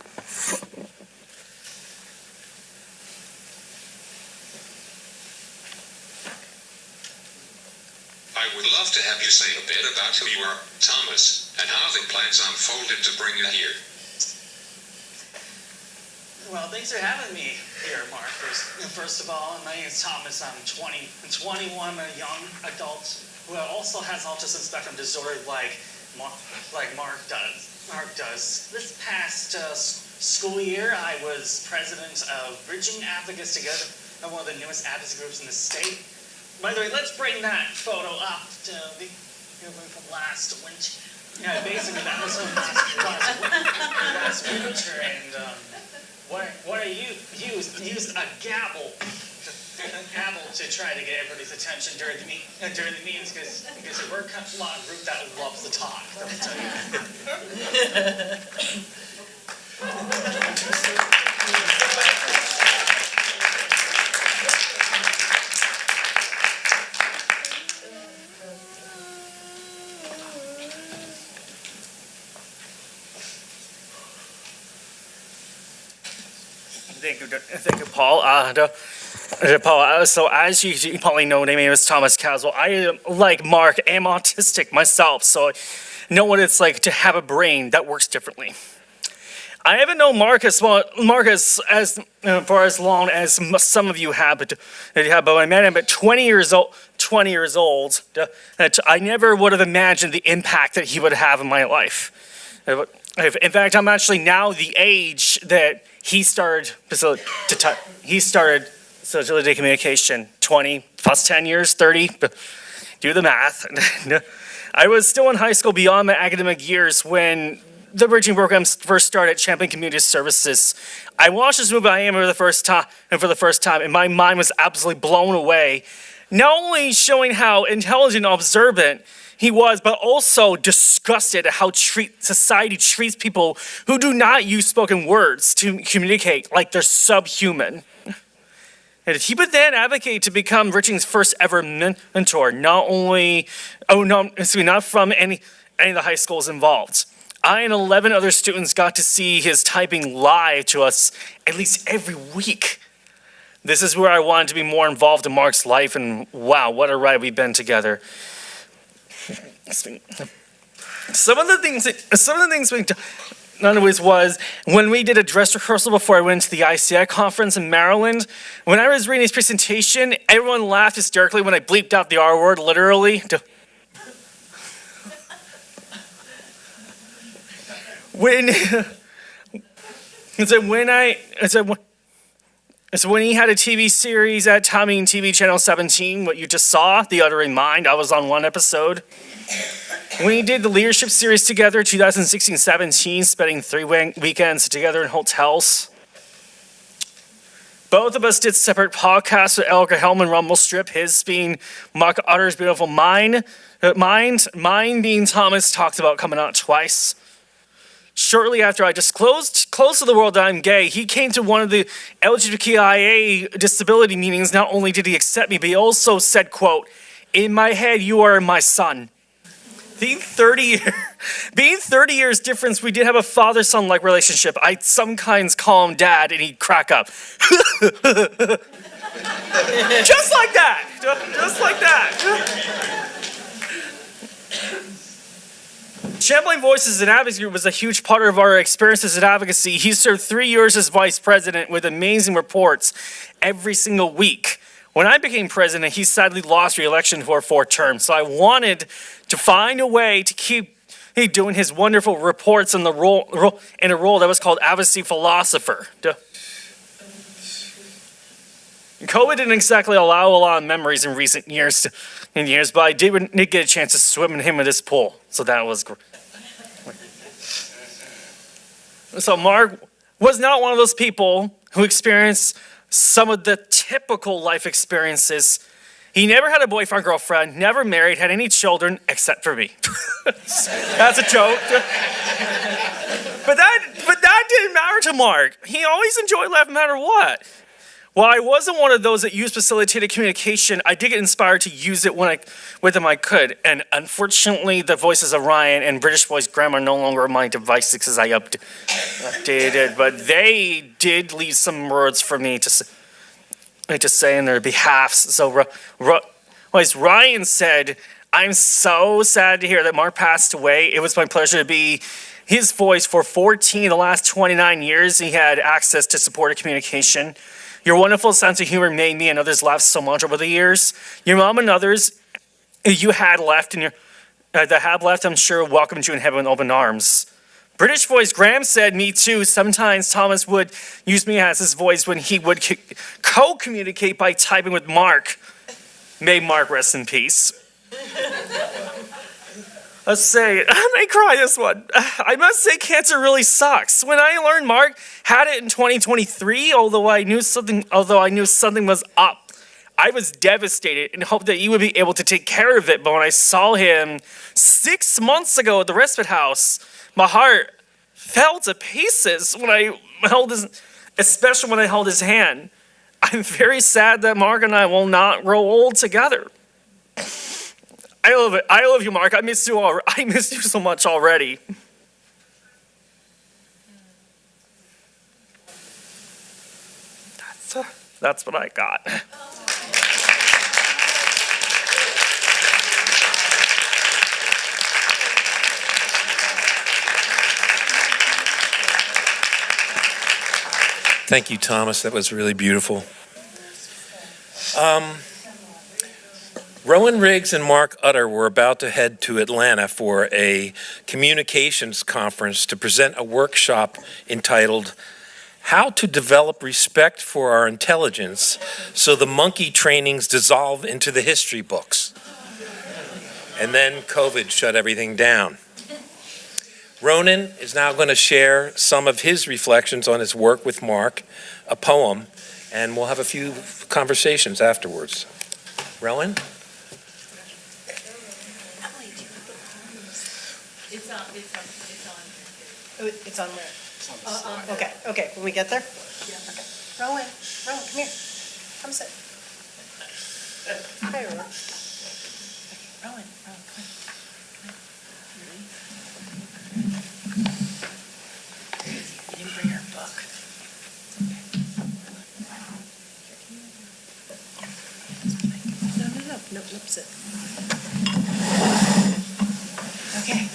I would love to have you say a bit about who you are, Thomas, and how the plans unfolded to bring you here. Well, thanks for having me here, Mark. First of all, my name is Thomas. I'm 21. I'm a young adult who also has autism spectrum disorder like Mark does. This past school year, I was president of Bridging Advocates Together, one of the newest advocacy groups in the state. By the way, let's bring that photo up to from last winter. Yeah, basically that was from last winter, and what I used a gavel to try to get everybody's attention during the meetings because we're a group that loves to talk. Let me tell you. Thank you, Paul. Paul, so as you probably know, my name is Thomas Caswell. I, like Mark, am autistic myself, so I know what it's like to have a brain that works differently. I haven't known Marcus as for as long as some of you have, but I met him at 20 years old. I never would have imagined the impact that he would have in my life. In fact, I'm actually now the age that he started facilitating communication. 20 plus 10 years, 30, do the math. I was still in high school beyond my academic years when the bridging program first started at Champlain Community Services. I watched this movie I Am for the first time, and my mind was absolutely blown away. Not only showing how intelligent and observant he was, but also disgusted at how society treats people who do not use spoken words to communicate like they're subhuman. And he would then advocate to become Richard's first ever mentor, not from any of the high schools involved. I and 11 other students got to see his typing live to us at least every week. This is where I wanted to be more involved in Mark's life, and wow, what a ride we've been together. Some of the things we done was when we did a dress rehearsal before I went to the ICI conference in Maryland. When I was reading his presentation, everyone laughed hysterically when I bleeped out the R word, literally. When he had a TV series at Town Meeting TV Channel 17, what you just saw, The Uttering Mind, I was on one episode. When he did the leadership series together, 2016-17, spending 3 weekends together in hotels. Both of us did separate podcasts with Elka Hellman Rumble Strip, his being Mark Utter's Beautiful Mind, mine being Thomas talked about coming out twice. Shortly after I disclosed close to the world that I'm gay, he came to one of the LGBTQIA disability meetings. Not only did he accept me, but he also said, quote, "In my head, you are my son." Being 30 years difference, we did have a father-son-like relationship. I sometimes call him dad, and he'd crack up. Just like that. Just like that. Champlain Voices and Advocacy Group was a huge part of our experiences in advocacy. He served 3 years as vice president with amazing reports every single week. When I became president, he sadly lost re-election for a 4th term. So I wanted to find a way to keep doing his wonderful reports in a role that was called advocacy philosopher. COVID didn't exactly allow a lot of memories in recent years, but I did get a chance to swim in him in this pool, so that was great. So Mark was not one of those people who experienced some of the typical life experiences. He never had a boyfriend, girlfriend, never married, had any children, except for me. That's a joke. But that didn't matter to Mark. He always enjoyed life no matter what. While I wasn't one of those that used facilitated communication, I did get inspired to use it with them I could. And unfortunately, the voices of Ryan and British Voice Graham are no longer on my devices because I updated. But they did leave some words for me to say in their behalf. So as Ryan said, I'm so sad to hear that Mark passed away. It was my pleasure to be his voice for 14 of the last 29 years. He had access to supportive communication. Your wonderful sense of humor made me and others laugh so much over the years. Your mom and others you had left, that have left, I'm sure, welcomed you in heaven with open arms. British Voice Graham said, me too. Sometimes Thomas would use me as his voice when he would co-communicate by typing with Mark. May Mark rest in peace. Let's say, I may cry this one. I must say cancer really sucks. When I learned Mark had it in 2023, although I knew something was up, I was devastated and hoped that he would be able to take care of it. But when I saw him 6 months ago at the respite house, my heart fell to pieces especially when I held his hand. I'm very sad that Mark and I will not grow old together. I love it. I love you, Mark. I miss you so much already. That's what I got. Thank you, Thomas. That was really beautiful. Rowan Riggs and Mark Utter were about to head to Atlanta for a communications conference to present a workshop entitled How to Develop Respect for Our Intelligence So the Monkey Trainings Dissolve into the History Books. And then COVID shut everything down. Ronan is now going to share some of his reflections on his work with Mark, a poem, and we'll have a few conversations afterwards. Rowan? It's on where? Okay, when we get there? Yeah. Okay. Rowan, come here. Come sit. Hi, Rowan. Okay, Rowan, come on. You didn't bring your book. No, sit. Okay.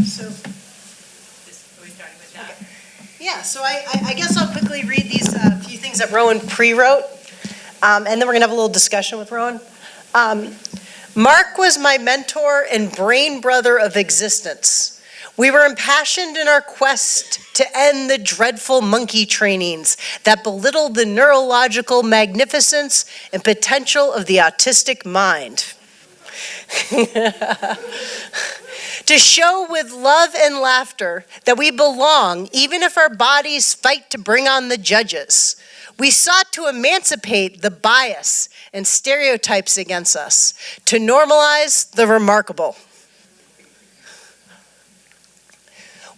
So, yeah, so I guess I'll quickly read these few things that Rowan pre-wrote, and then we're going to have a little discussion with Rowan. Mark was my mentor and brain brother of existence. We were impassioned in our quest to end the dreadful monkey trainings that belittled the neurological magnificence and potential of the autistic mind. To show with love and laughter that we belong, even if our bodies fight to bring on the judges. We sought to emancipate the bias and stereotypes against us, to normalize the remarkable.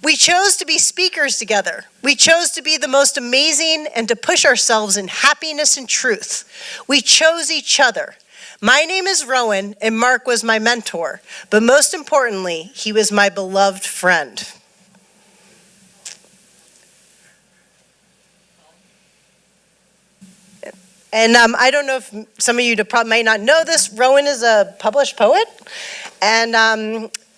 We chose to be speakers together. We chose to be the most amazing and to push ourselves in happiness and truth. We chose each other. My name is Rowan, and Mark was my mentor, but most importantly, he was my beloved friend. And I don't know if some of you might not know this, Rowan is a published poet, and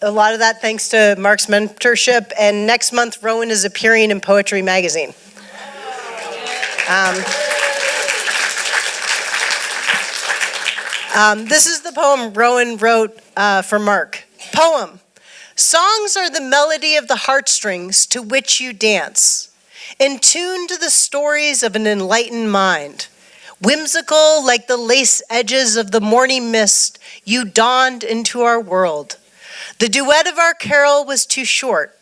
a lot of that thanks to Mark's mentorship, and next month Rowan is appearing in Poetry Magazine. This is the poem Rowan wrote for Mark. Poem. Songs are the melody of the heartstrings to which you dance, in tune to the stories of an enlightened mind. Whimsical like the lace edges of the morning mist, you dawned into our world. The duet of our carol was too short.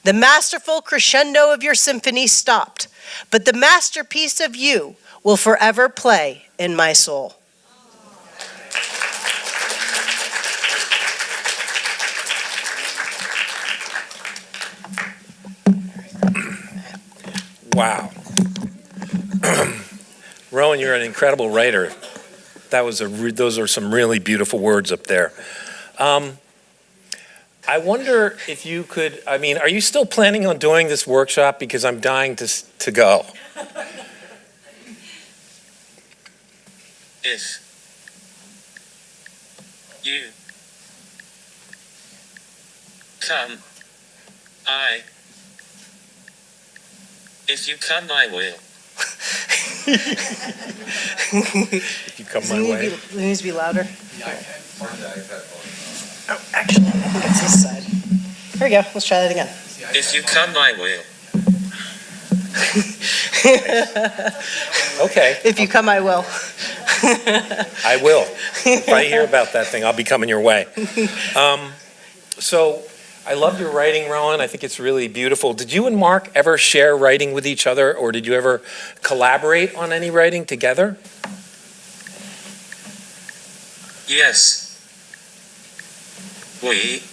The masterful crescendo of your symphony stopped, but the masterpiece of you will forever play in my soul. Wow. Rowan, you're an incredible writer. Those are some really beautiful words up there. I wonder if you could, are you still planning on doing this workshop? Because I'm dying to go. If you come, if you come, I will. If you come my way. It needs to be louder. Oh, actually, I think it's this side. Here we go. Let's try that again. If you come, I will. Okay. If you come, I will. I will. If I hear about that thing, I'll be coming your way. So I love your writing, Rowan. I think it's really beautiful. Did you and Mark ever share writing with each other, or did you ever collaborate on any writing together? Yes. We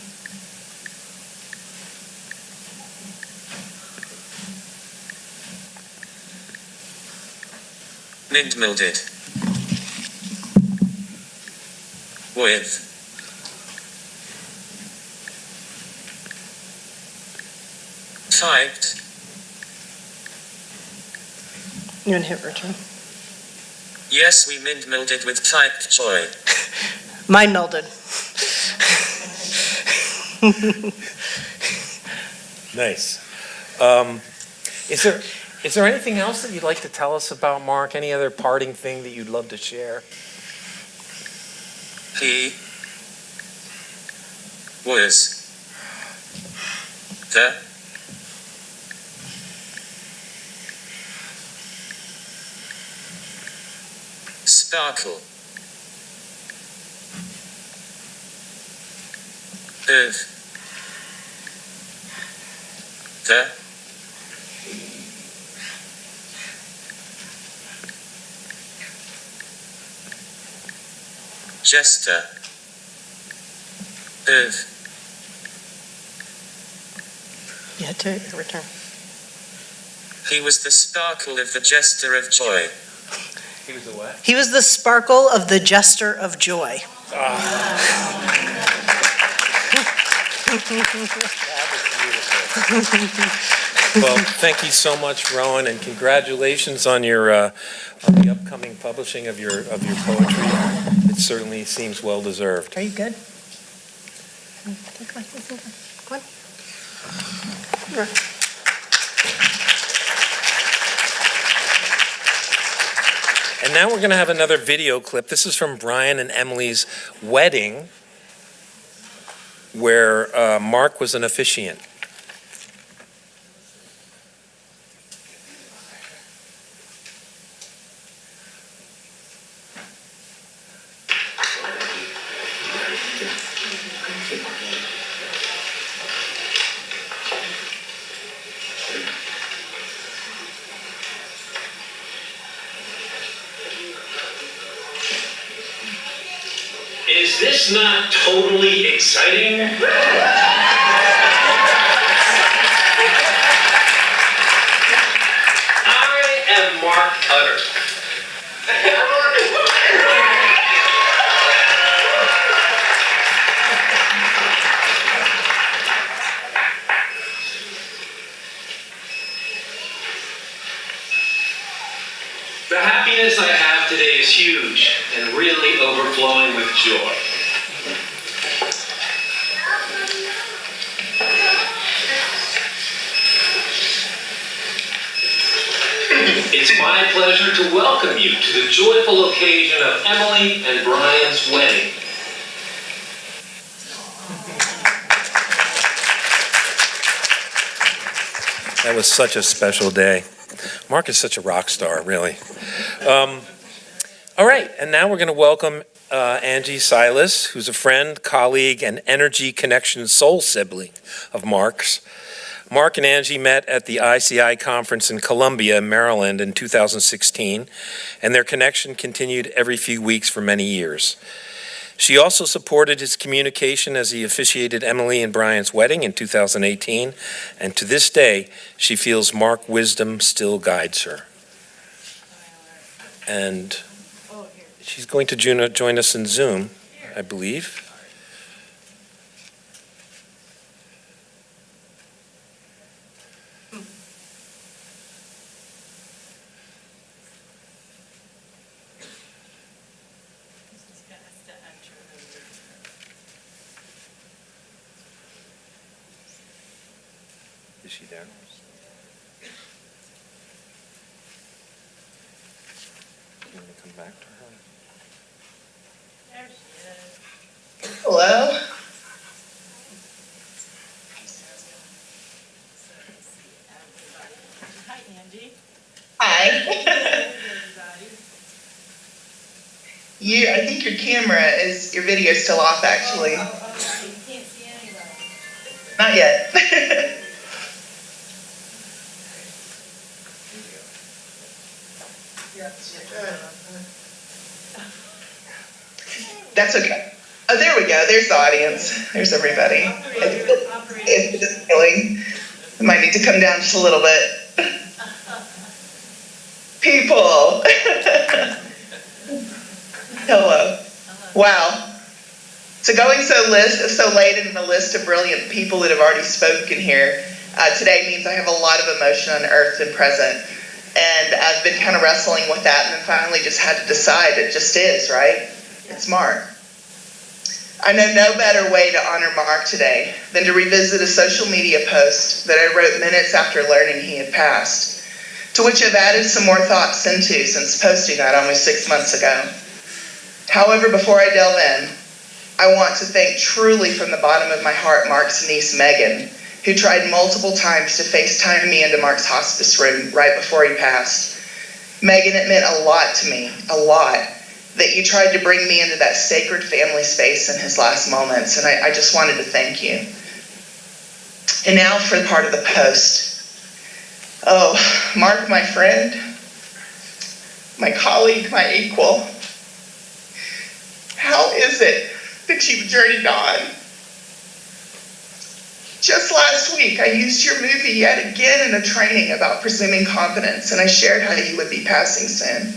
windmilled with typed. You want to hit return? Yes, we windmilled it with typed joy. Mine melded. Nice. Is there anything else that you'd like to tell us about Mark? Any other parting thing that you'd love to share? He was the sparkle of the jester of You had to return. he was the sparkle of the jester of joy. He was the what? He was the sparkle of the jester of joy. Well, thank you so much, Rowan, and congratulations on your on the upcoming publishing of your poetry. It certainly seems well deserved. Are you good? Come on. And now we're going to have another video clip. This is from Brian and Emily's wedding, where Mark was an officiant. Is this not totally exciting? I am Mark Utter. The happiness I have today is huge and really overflowing with joy. It's my pleasure to welcome you to the joyful occasion of Emily and Brian's wedding. That was such a special day. Mark is such a rock star, really. All right, and now we're going to welcome Angie Sylas, who's a friend, colleague, and Energy Connection soul sibling of Mark's. Mark and Angie met at the ICI conference in Columbia, Maryland in 2016, and their connection continued every few weeks for many years. She also supported his communication as he officiated Emily and Brian's wedding in 2018, and to this day, she feels Mark's wisdom still guides her. And she's going to join us in Zoom, I believe. Is she there? You want to come back to her? There she is. Hello? Hi, Angie. Hi. I think your video is still off, actually. You can't see anybody. Not yet. That's okay. Oh, there we go. There's the audience. There's everybody. It's feeling. I might need to come down just a little bit. People. Hello. Wow. So going so late in the list of brilliant people that have already spoken here, today means I have a lot of emotion unearthed and present. And I've been kind of wrestling with that and then finally just had to decide it just is, right? It's Mark. I know no better way to honor Mark today than to revisit a social media post that I wrote minutes after learning he had passed, to which I've added some more thoughts into since posting that almost 6 months ago. However, before I delve in, I want to thank truly from the bottom of my heart Mark's niece, Megan, who tried multiple times to FaceTime me into Mark's hospice room right before he passed. Megan, it meant a lot to me, a lot, that you tried to bring me into that sacred family space in his last moments, and I just wanted to thank you. And now for the part of the post. Oh, Mark, my friend, my colleague, my equal, how is it that you've journeyed on? Just last week, I used your movie yet again in a training about presuming competence, and I shared how you would be passing soon.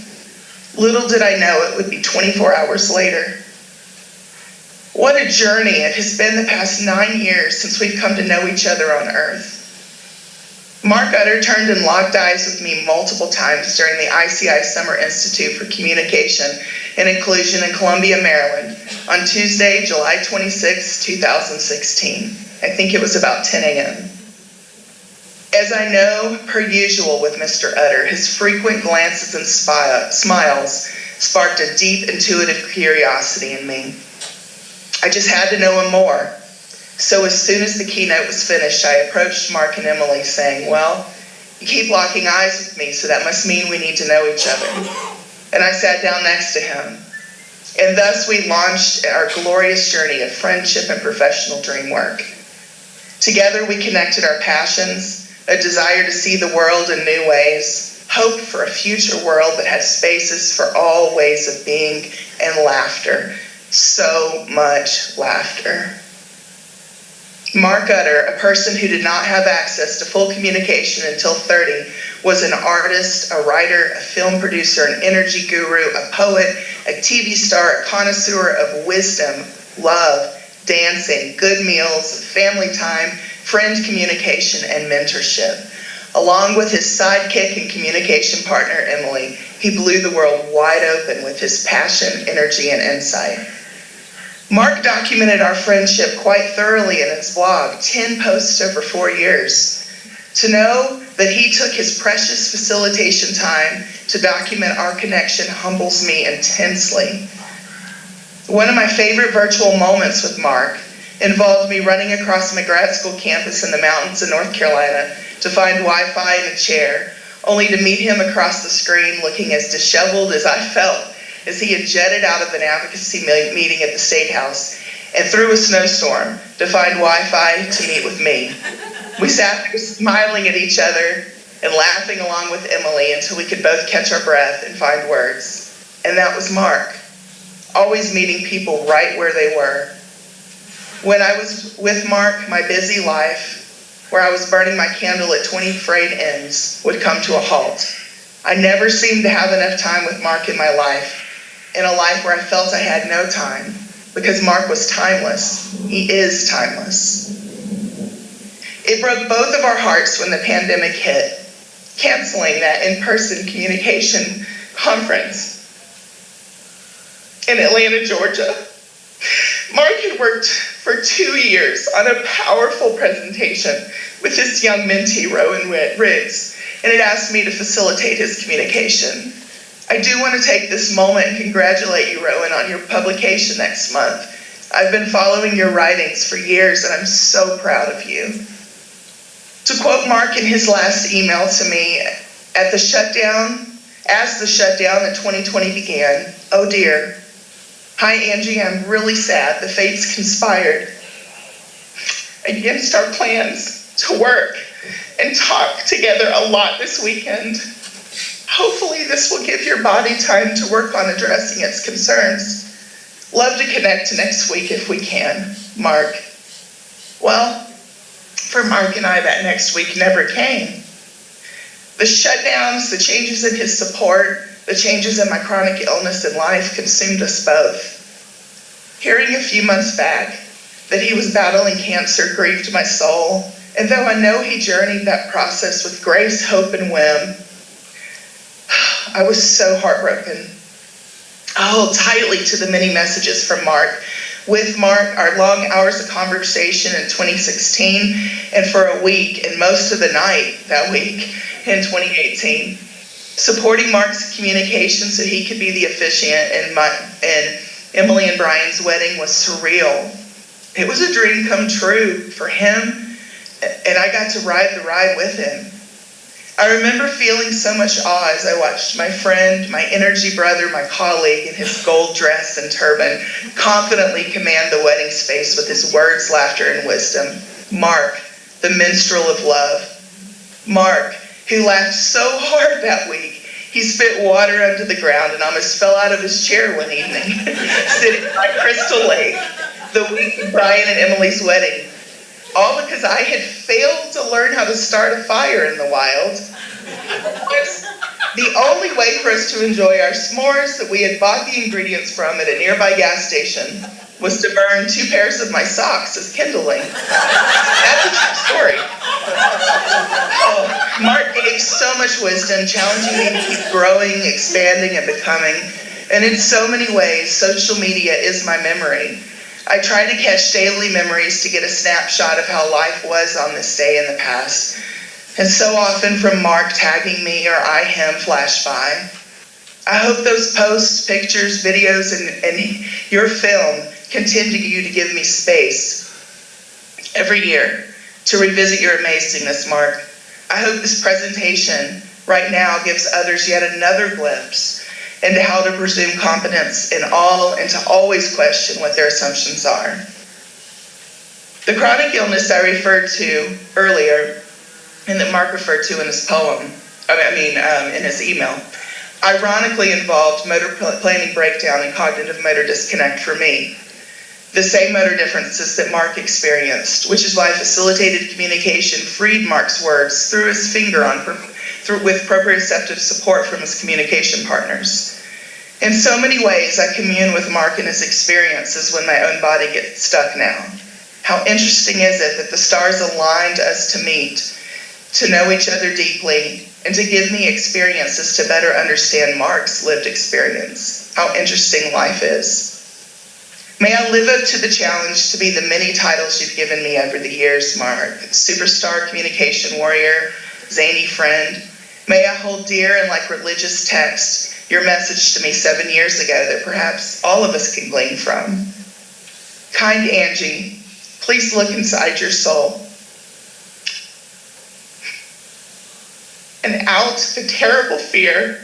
Little did I know it would be 24 hours later. What a journey it has been the past 9 years since we've come to know each other on Earth. Mark Utter turned and locked eyes with me multiple times during the ICI Summer Institute for Communication and Inclusion in Columbia, Maryland on Tuesday, July 26, 2016. I think it was about 10 a.m. As I know, per usual with Mr. Utter, his frequent glances and smiles sparked a deep intuitive curiosity in me. I just had to know him more. So as soon as the keynote was finished, I approached Mark and Emily saying, well, you keep locking eyes with me, so that must mean we need to know each other. And I sat down next to him. And thus we launched our glorious journey of friendship and professional dream work. Together we connected our passions, a desire to see the world in new ways, hope for a future world that has spaces for all ways of being, and laughter. So much laughter. Mark Utter, a person who did not have access to full communication until 30, was an artist, a writer, a film producer, an energy guru, a poet, a TV star, a connoisseur of wisdom, love, dancing, good meals, family time, friend communication, and mentorship. Along with his sidekick and communication partner, Emily, he blew the world wide open with his passion, energy, and insight. Mark documented our friendship quite thoroughly in his blog, 10 posts over 4 years. To know that he took his precious facilitation time to document our connection humbles me intensely. One of my favorite virtual moments with Mark involved me running across my grad school campus in the mountains of North Carolina to find Wi-Fi in a chair, only to meet him across the screen looking as disheveled as I felt as he had jetted out of an advocacy meeting at the State House and through a snowstorm to find Wi-Fi to meet with me. We sat there smiling at each other and laughing along with Emily until we could both catch our breath and find words. And that was Mark, always meeting people right where they were. When I was with Mark, my busy life, where I was burning my candle at 20 frayed ends, would come to a halt. I never seemed to have enough time with Mark in my life, in a life where I felt I had no time, because Mark was timeless. He is timeless. It broke both of our hearts when the pandemic hit, canceling that in-person communication conference in Atlanta, Georgia. Mark had worked for 2 years on a powerful presentation with his young mentee, Rowan Riggs, and had asked me to facilitate his communication. I do want to take this moment and congratulate you, Rowan, on your publication next month. I've been following your writings for years, and I'm so proud of you. To quote Mark in his last email to me, as the shutdown in 2020 began, "Oh dear. Hi, Angie, I'm really sad. The fates conspired against our plans to work and talk together a lot this weekend. Hopefully this will give your body time to work on addressing its concerns. Love to connect next week if we can, Mark." Well, for Mark and I, that next week never came. The shutdowns, the changes in his support, the changes in my chronic illness and life consumed us both. Hearing a few months back that he was battling cancer grieved my soul, and though I know he journeyed that process with grace, hope, and whim, I was so heartbroken. I hold tightly to the many messages from Mark. With Mark, our long hours of conversation in 2016, and for a week and most of the night that week in 2018. Supporting Mark's communication so he could be the officiant and Emily and Brian's wedding was surreal. It was a dream come true for him, and I got to ride the ride with him. I remember feeling so much awe as I watched my friend, my energy brother, my colleague in his gold dress and turban confidently command the wedding space with his words, laughter, and wisdom. Mark, the minstrel of love. Mark, who laughed so hard that week, he spit water under the ground and almost fell out of his chair one evening, sitting by Crystal Lake, the week of Brian and Emily's wedding. All because I had failed to learn how to start a fire in the wild. The only way for us to enjoy our s'mores that we had bought the ingredients from at a nearby gas station was to burn 2 pairs of my socks as kindling. That's a true story. Oh, Mark gave so much wisdom, challenging me to keep growing, expanding, and becoming. And in so many ways, social media is my memory. I try to catch daily memories to get a snapshot of how life was on this day in the past. And so often from Mark tagging me or I him flash by. I hope those posts, pictures, videos, and your film continue to give me space every year to revisit your amazingness, Mark. I hope this presentation right now gives others yet another glimpse into how to presume competence in all and to always question what their assumptions are. The chronic illness I referred to earlier and that Mark referred to in his poem, in his email, ironically involved motor planning breakdown and cognitive motor disconnect for me. The same motor differences that Mark experienced, which is why facilitated communication freed Mark's words through his finger with proprioceptive support from his communication partners. In so many ways, I commune with Mark and his experiences when my own body gets stuck now. How interesting is it that the stars aligned us to meet, to know each other deeply, and to give me experiences to better understand Mark's lived experience. How interesting life is. May I live up to the challenge to be the many titles you've given me over the years, Mark. Superstar communication warrior, zany friend. May I hold dear and like religious text your message to me 7 years ago that perhaps all of us can glean from. Kind Angie, please look inside your soul and out the terrible fear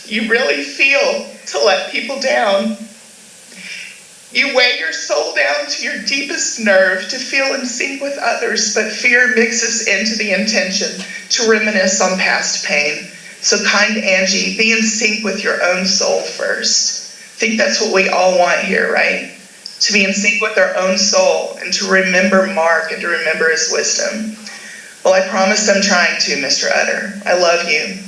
you really feel to let people down. You weigh your soul down to your deepest nerve to feel in sync with others, but fear mixes into the intention to reminisce on past pain. So kind Angie, be in sync with your own soul first. I think that's what we all want here, right? To be in sync with our own soul and to remember Mark and to remember his wisdom. Well, I promise I'm trying to, Mr. Utter. I love you.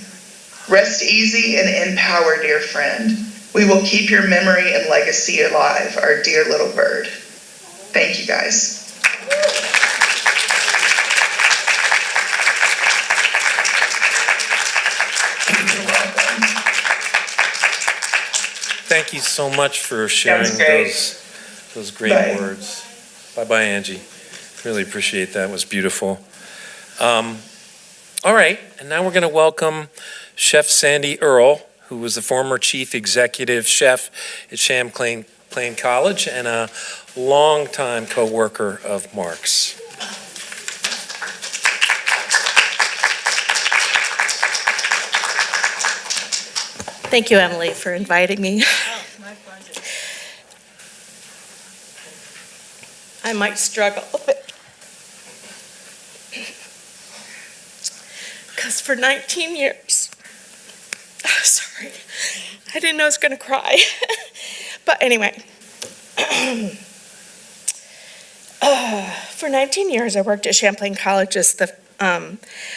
Rest easy and in power, dear friend. We will keep your memory and legacy alive, our dear little bird. Thank you, guys. Thank you so much for sharing those great words. Bye-bye, Angie. Really appreciate that. It was beautiful. All right, and now we're going to welcome Chef Sandi Earle, who was the former chief executive chef at Champlain College and a longtime co-worker of Mark's. Thank you, Emily, for inviting me. Oh, my pleasure. I might struggle a bit. Because for 19 years, sorry, I didn't know I was going to cry. But anyway, for 19 years, I worked at Champlain College as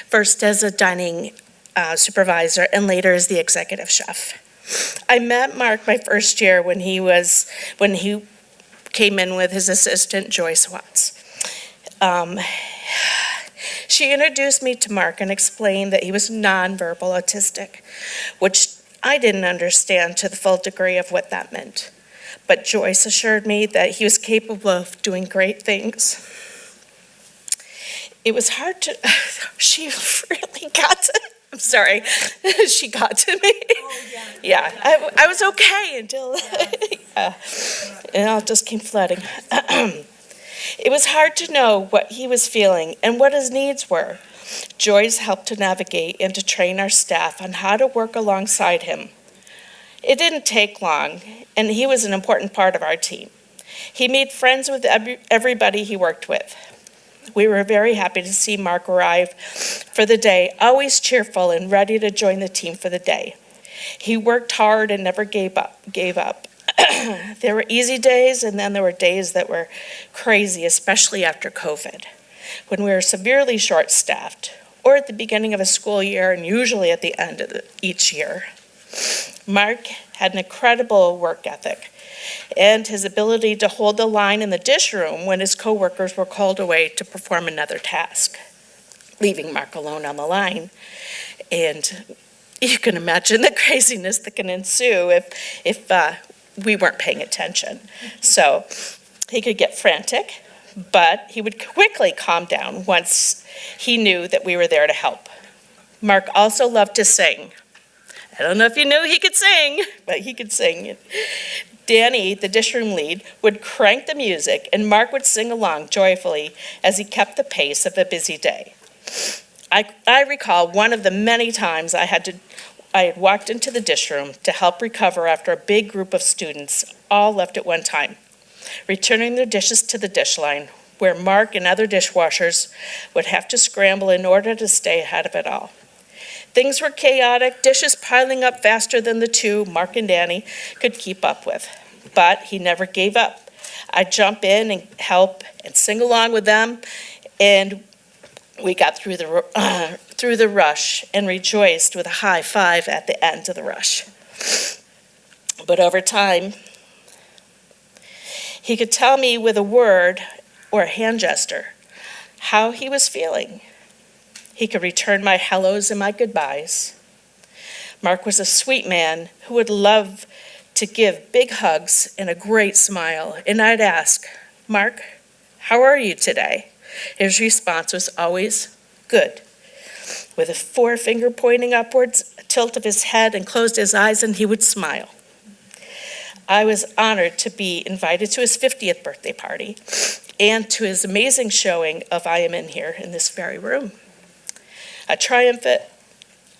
first as a dining supervisor and later as the executive chef. I met Mark my first year when he came in with his assistant Joyce Watts. She introduced me to Mark and explained that he was nonverbal autistic, which I didn't understand to the full degree of what that meant. But Joyce assured me that he was capable of doing great things. It was hard to, she really got to, I'm sorry, she got to me. Yeah, I was okay until, yeah, and it all just came flooding. It was hard to know what he was feeling and what his needs were. Joyce helped to navigate and to train our staff on how to work alongside him. It didn't take long, and he was an important part of our team. He made friends with everybody he worked with. We were very happy to see Mark arrive for the day, always cheerful and ready to join the team for the day. He worked hard and never gave up. There were easy days, and then there were days that were crazy, especially after COVID, when we were severely short-staffed, or at the beginning of a school year, and usually at the end of each year. Mark had an incredible work ethic, and his ability to hold the line in the dish room when his coworkers were called away to perform another task, leaving Mark alone on the line. And you can imagine the craziness that can ensue if we weren't paying attention. So he could get frantic, but he would quickly calm down once he knew that we were there to help. Mark also loved to sing. I don't know if you knew he could sing, but he could sing. Danny, the dish room lead, would crank the music, and Mark would sing along joyfully as he kept the pace of a busy day. I recall one of the many times I had walked into the dish room to help recover after a big group of students all left at one time, returning their dishes to the dish line, where Mark and other dishwashers would have to scramble in order to stay ahead of it all. Things were chaotic, dishes piling up faster than the two, Mark and Danny, could keep up with. But he never gave up. I'd jump in and help and sing along with them, and we got through the rush and rejoiced with a high five at the end of the rush. But over time, he could tell me with a word or a hand gesture how he was feeling. He could return my hellos and my goodbyes. Mark was a sweet man who would love to give big hugs and a great smile. And I'd ask, Mark, how are you today? His response was always, good. with a forefinger pointing upwards, a tilt of his head, and closed his eyes, and he would smile. I was honored to be invited to his 50th birthday party and to his amazing showing of I Am In Here in this very room. A triumphant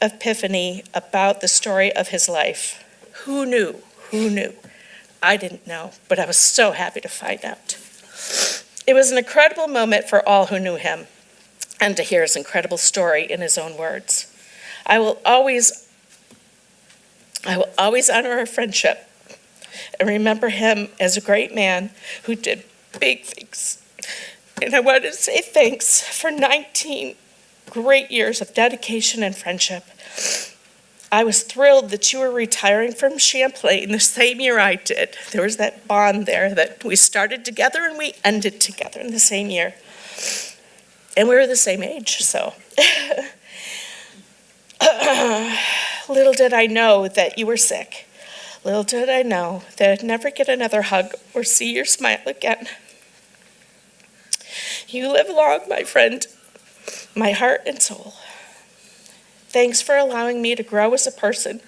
epiphany about the story of his life. Who knew? Who knew? I didn't know, but I was so happy to find out. It was an incredible moment for all who knew him, and to hear his incredible story in his own words. I will always honor our friendship and remember him as a great man who did big things. And I want to say thanks for 19 great years of dedication and friendship. I was thrilled that you were retiring from Champlain the same year I did. There was that bond there that we started together and we ended together in the same year. And we were the same age, so. Little did I know that you were sick. Little did I know that I'd never get another hug or see your smile again. You live long, my friend, my heart and soul. Thanks for allowing me to grow as a person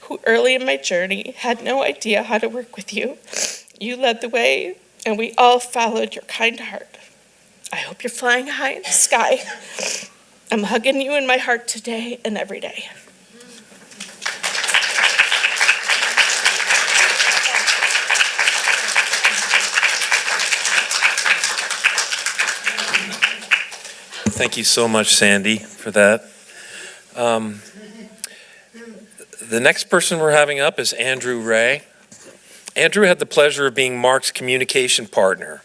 who early in my journey had no idea how to work with you. You led the way, and we all followed your kind heart. I hope you're flying high in the sky. I'm hugging you in my heart today and every day. Thank you so much, Sandi, for that. The next person we're having up is Andrew Ray. Andrew had the pleasure of being Mark's communication partner.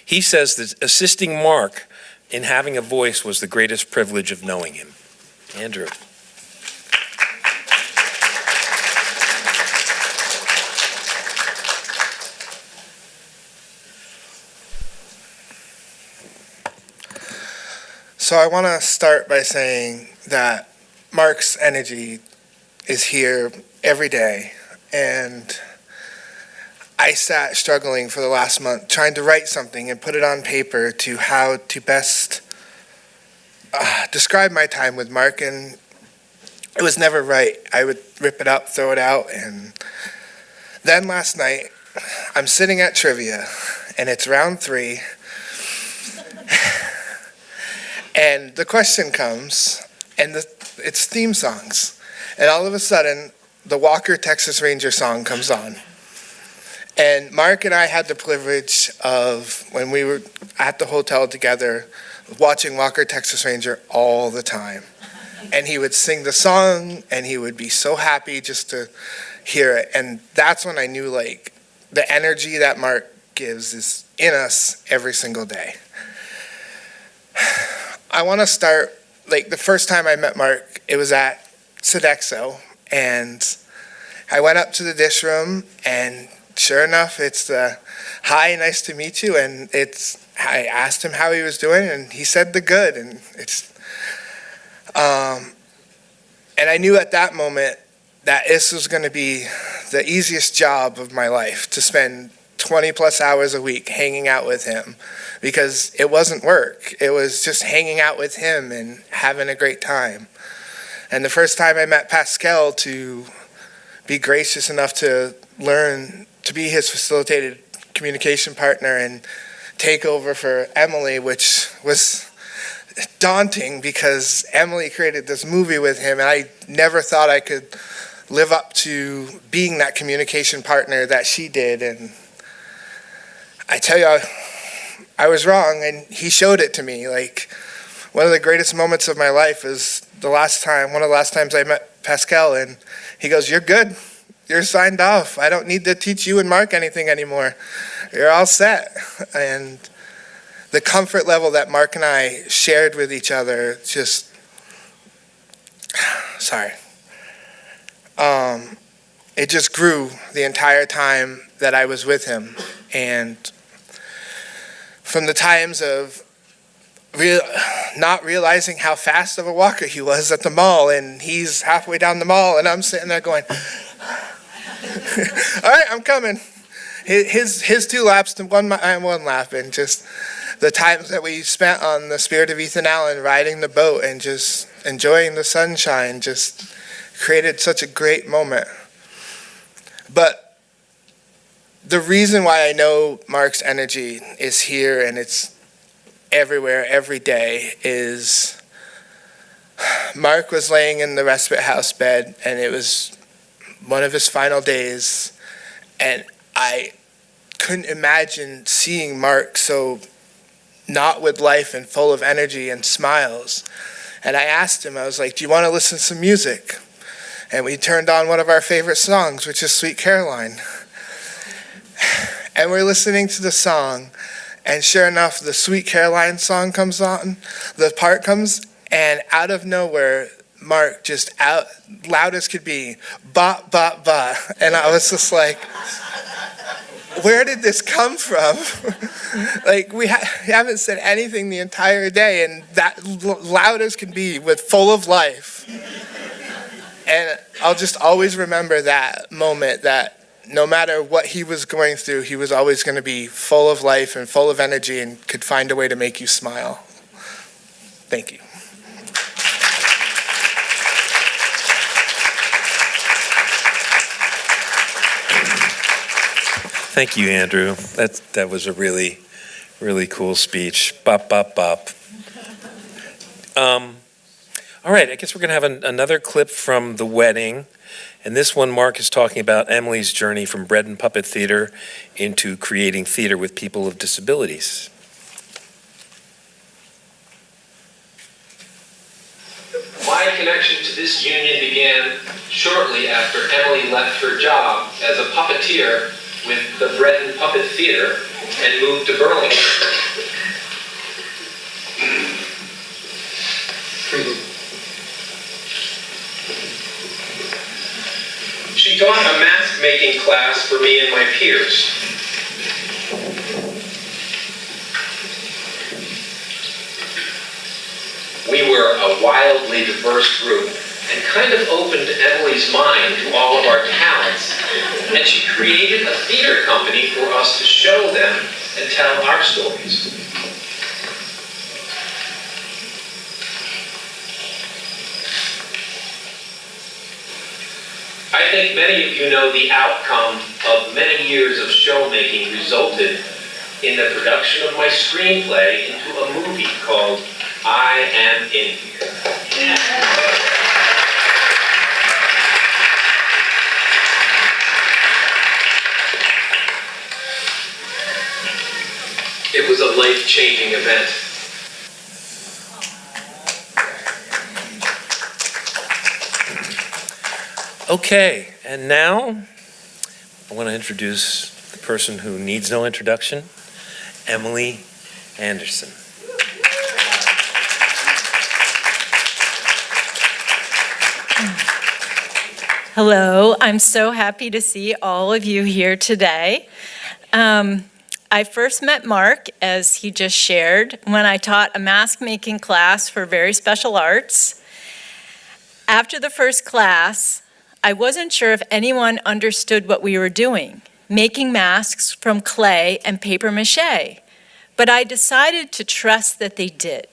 He says that assisting Mark in having a voice was the greatest privilege of knowing him. Andrew. So I want to start by saying that Mark's energy is here every day, and I sat struggling for the last month trying to write something and put it on paper to how to best describe my time with Mark, and it was never right. I would rip it up, throw it out, and then last night I'm sitting at trivia, and it's round 3. And the question comes, and it's theme songs. And all of a sudden, the Walker Texas Ranger song comes on. And Mark and I had the privilege of, when we were at the hotel together, watching Walker Texas Ranger all the time. And he would sing the song, and he would be so happy just to hear it. And that's when I knew, like, the energy that Mark gives is in us every single day. I want to start, like, the first time I met Mark, it was at Sodexo, and I went up to the dish room, and sure enough, it's the, hi, nice to meet you, and I asked him how he was doing, and he said the good, and and I knew at that moment that this was going to be the easiest job of my life, to spend 20 plus hours a week hanging out with him, because it wasn't work. It was just hanging out with him and having a great time. And the first time I met Pascal, to be gracious enough to learn to be his facilitated communication partner and take over for Emily, which was daunting because Emily created this movie with him, and I never thought I could live up to being that communication partner that she did. And I tell you, I was wrong, and he showed it to me. Like, one of the greatest moments of my life is one of the last times I met Pascal, and he goes, "You're good. You're signed off. I don't need to teach you and Mark anything anymore. You're all set." And the comfort level that Mark and I shared with each other just, it just grew the entire time that I was with him. And from the times of not realizing how fast of a walker he was at the mall, and he's halfway down the mall, and I'm sitting there going, all right, I'm coming. His 2 laps to one lap, and just the times that we spent on the Spirit of Ethan Allen riding the boat and just enjoying the sunshine just created such a great moment. But the reason why I know Mark's energy is here and it's everywhere, every day, is Mark was laying in the respite house bed, and it was one of his final days, and I couldn't imagine seeing Mark so not with life and full of energy and smiles. And I asked him, I was like, do you want to listen to some music? And we turned on one of our favorite songs, which is Sweet Caroline. And we're listening to the song, and sure enough, the Sweet Caroline song comes on, the part comes, and out of nowhere, Mark just out loud as could be, ba, ba, ba. And I was just like, where did this come from? Like, we haven't said anything the entire day, and that loud as can be, with full of life. And I'll just always remember that moment, that no matter what he was going through, he was always going to be full of life and full of energy and could find a way to make you smile. Thank you. Thank you, Andrew. That was a really, really cool speech. Bop, bop, bop. All right, I guess we're going to have another clip from the wedding. And this one, Mark is talking about Emily's journey from bread and puppet theater into creating theater with people with disabilities. My connection to this union began shortly after Emily left her job as a puppeteer with the Bread and Puppet Theater and moved to Burlington. She taught a mask making class for me and my peers. We were a wildly diverse group and kind of opened Emily's mind to all of our talents, and she created a theater company for us to show them and tell our stories. I think many of you know the outcome of many years of show making resulted in the production of my screenplay into a movie called I Am In Here. It was a life-changing event. Okay, and now I want to introduce the person who needs no introduction, Emily Anderson. Hello, I'm so happy to see all of you here today. I first met Mark, as he just shared, when I taught a mask making class for very special arts. After the first class, I wasn't sure if anyone understood what we were doing, making masks from clay and paper mache, but I decided to trust that they did.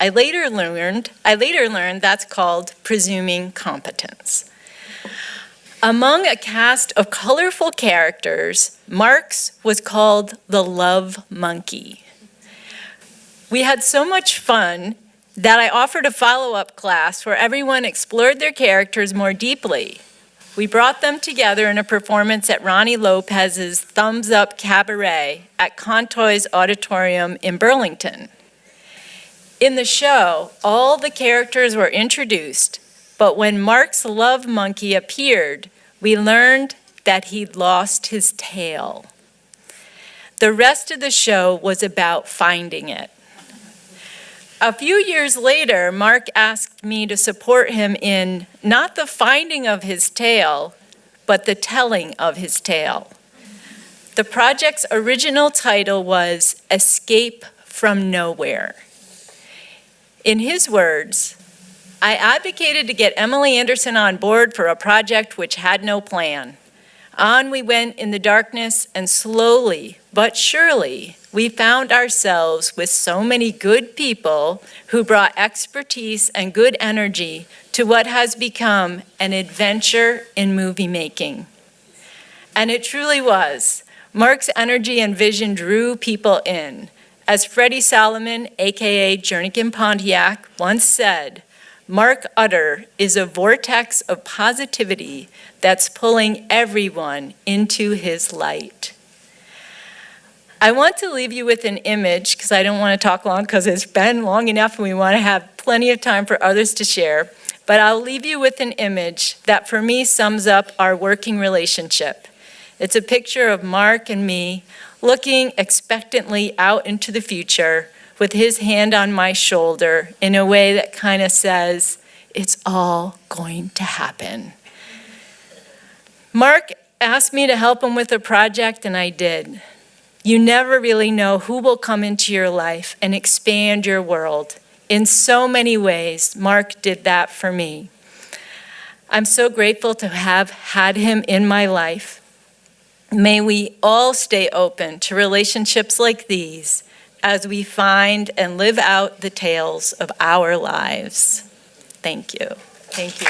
I later learned that's called presuming competence. Among a cast of colorful characters, Mark's was called the Love Monkey. We had so much fun that I offered a follow-up class where everyone explored their characters more deeply. We brought them together in a performance at Ronnie Lopez's Thumbs Up Cabaret at Contoy's Auditorium in Burlington. In the show, all the characters were introduced, but when Mark's love monkey appeared, we learned that he'd lost his tail. The rest of the show was about finding it. A few years later, Mark asked me to support him in not the finding of his tail, but the telling of his tale. The project's original title was Escape from Nowhere. In his words, I advocated to get Emily Anderson on board for a project which had no plan. On we went in the darkness, and slowly but surely, we found ourselves with so many good people who brought expertise and good energy to what has become an adventure in movie making. And it truly was. Mark's energy and vision drew people in. As Freddy Solomon, AKA Jernigan Pontiac, once said, Mark Utter is a vortex of positivity that's pulling everyone into his light. I want to leave you with an image, because I don't want to talk long, because it's been long enough and we want to have plenty of time for others to share. But I'll leave you with an image that for me sums up our working relationship. It's a picture of Mark and me looking expectantly out into the future with his hand on my shoulder in a way that kind of says, it's all going to happen. Mark asked me to help him with a project, and I did. You never really know who will come into your life and expand your world. In so many ways, Mark did that for me. I'm so grateful to have had him in my life. May we all stay open to relationships like these as we find and live out the tales of our lives. Thank you. Thank you.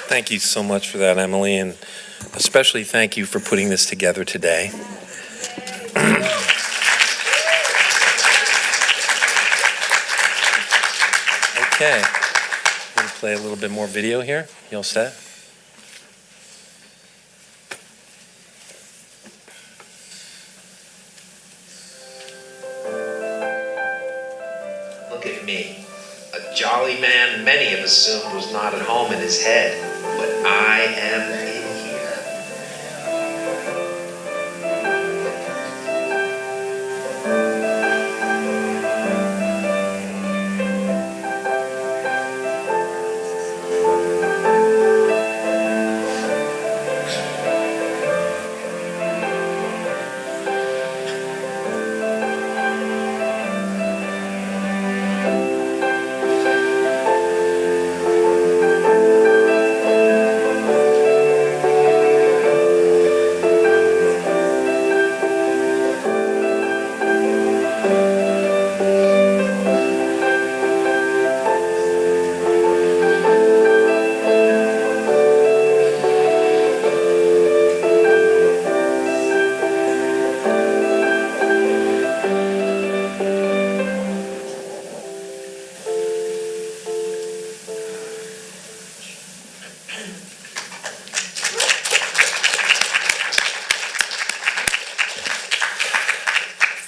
Thank you so much for that, Emily, and especially thank you for putting this together today. Okay, I'm going to play a little bit more video here. You all set? Look at me, a jolly man many have assumed was not at home in his head, but I am in here.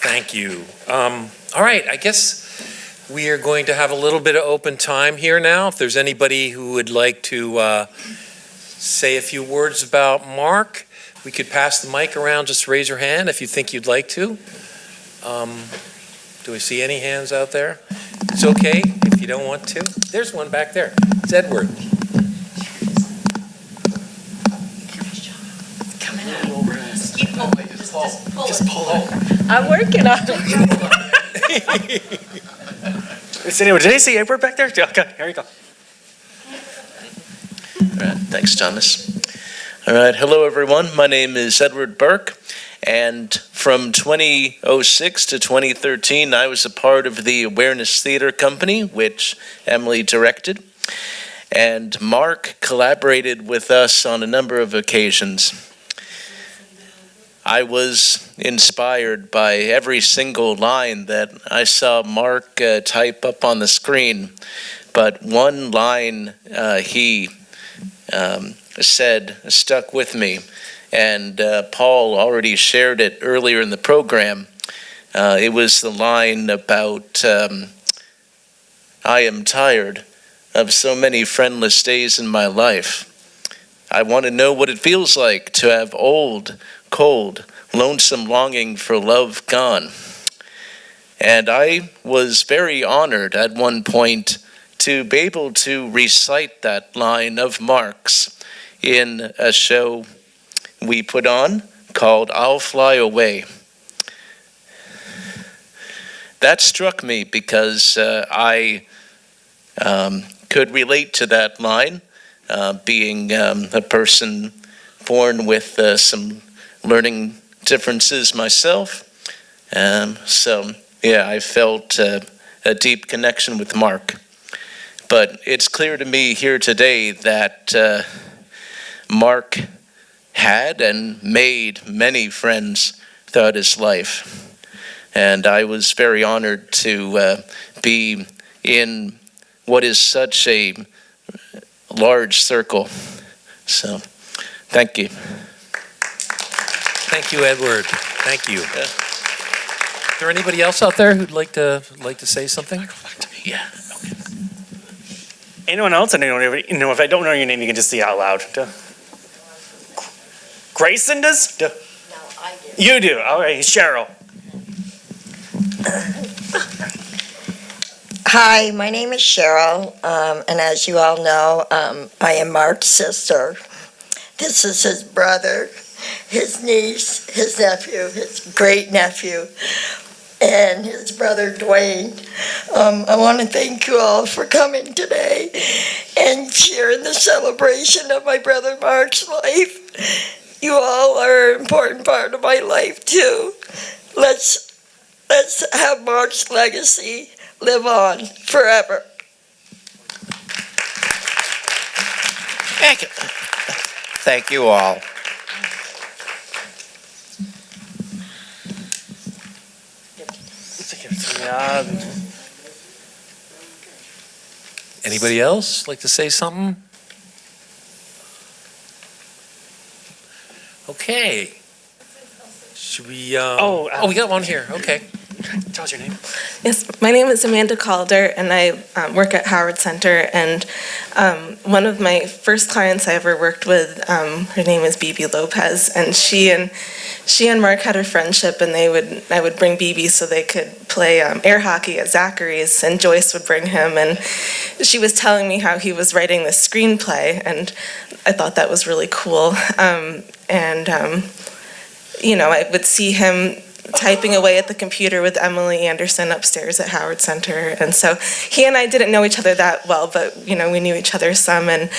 Thank you. All right, I guess we are going to have a little bit of open time here now. If there's anybody who would like to say a few words about Mark, we could pass the mic around. Just raise your hand if you think you'd like to. Do we see any hands out there? It's okay if you don't want to. There's one back there. It's Edward. Just pull it. I'm working on it. Anyway, did I see Edward back there? Okay, here you go. All right, thanks, Thomas. All right, hello everyone. My name is Edward Burke, and from 2006 to 2013, I was a part of the Awareness Theater Company, which Emily directed. And Mark collaborated with us on a number of occasions. I was inspired by every single line that I saw Mark type up on the screen, but one line he said stuck with me, and Paul already shared it earlier in the program. It was the line about, I am tired of so many friendless days in my life. I want to know what it feels like to have old, cold, lonesome longing for love gone. And I was very honored at one point to be able to recite that line of Mark's in a show we put on called I'll Fly Away. That struck me because I could relate to that line being a person born with some learning differences myself. So, yeah, I felt a deep connection with Mark. But it's clear to me here today that Mark had and made many friends throughout his life. And I was very honored to be in what is such a large circle. So, thank you. Thank you, Edward. Thank you. Is there anybody else out there who'd like to say something? Yeah. Anyone else? If I don't know your name, you can just say it out loud. Duh. Grayson does? Duh. No, I do. You do. All right, Cheryl. Hi, my name is Cheryl, and as you all know, I am Mark's sister. This is his brother, his niece, his nephew, his great-nephew, and his brother Dwayne. I want to thank you all for coming today and sharing the celebration of my brother Mark's life. You all are an important part of my life, too. Let's have Mark's legacy live on forever. Thank you. Thank you all. Anybody else like to say something? Okay. Should we, we got one here. Okay. Tell us your name. Yes, my name is Amanda Calder, and I work at Howard Center. And one of my first clients I ever worked with, her name is Bibi Lopez, and she and Mark had a friendship, and I would bring Bibi so they could play air hockey at Zachary's, and Joyce would bring him, and she was telling me how he was writing this screenplay, and I thought that was really cool. I would see him typing away at the computer with Emily Anderson upstairs at Howard Center. And so he and I didn't know each other that well, but, we knew each other some. And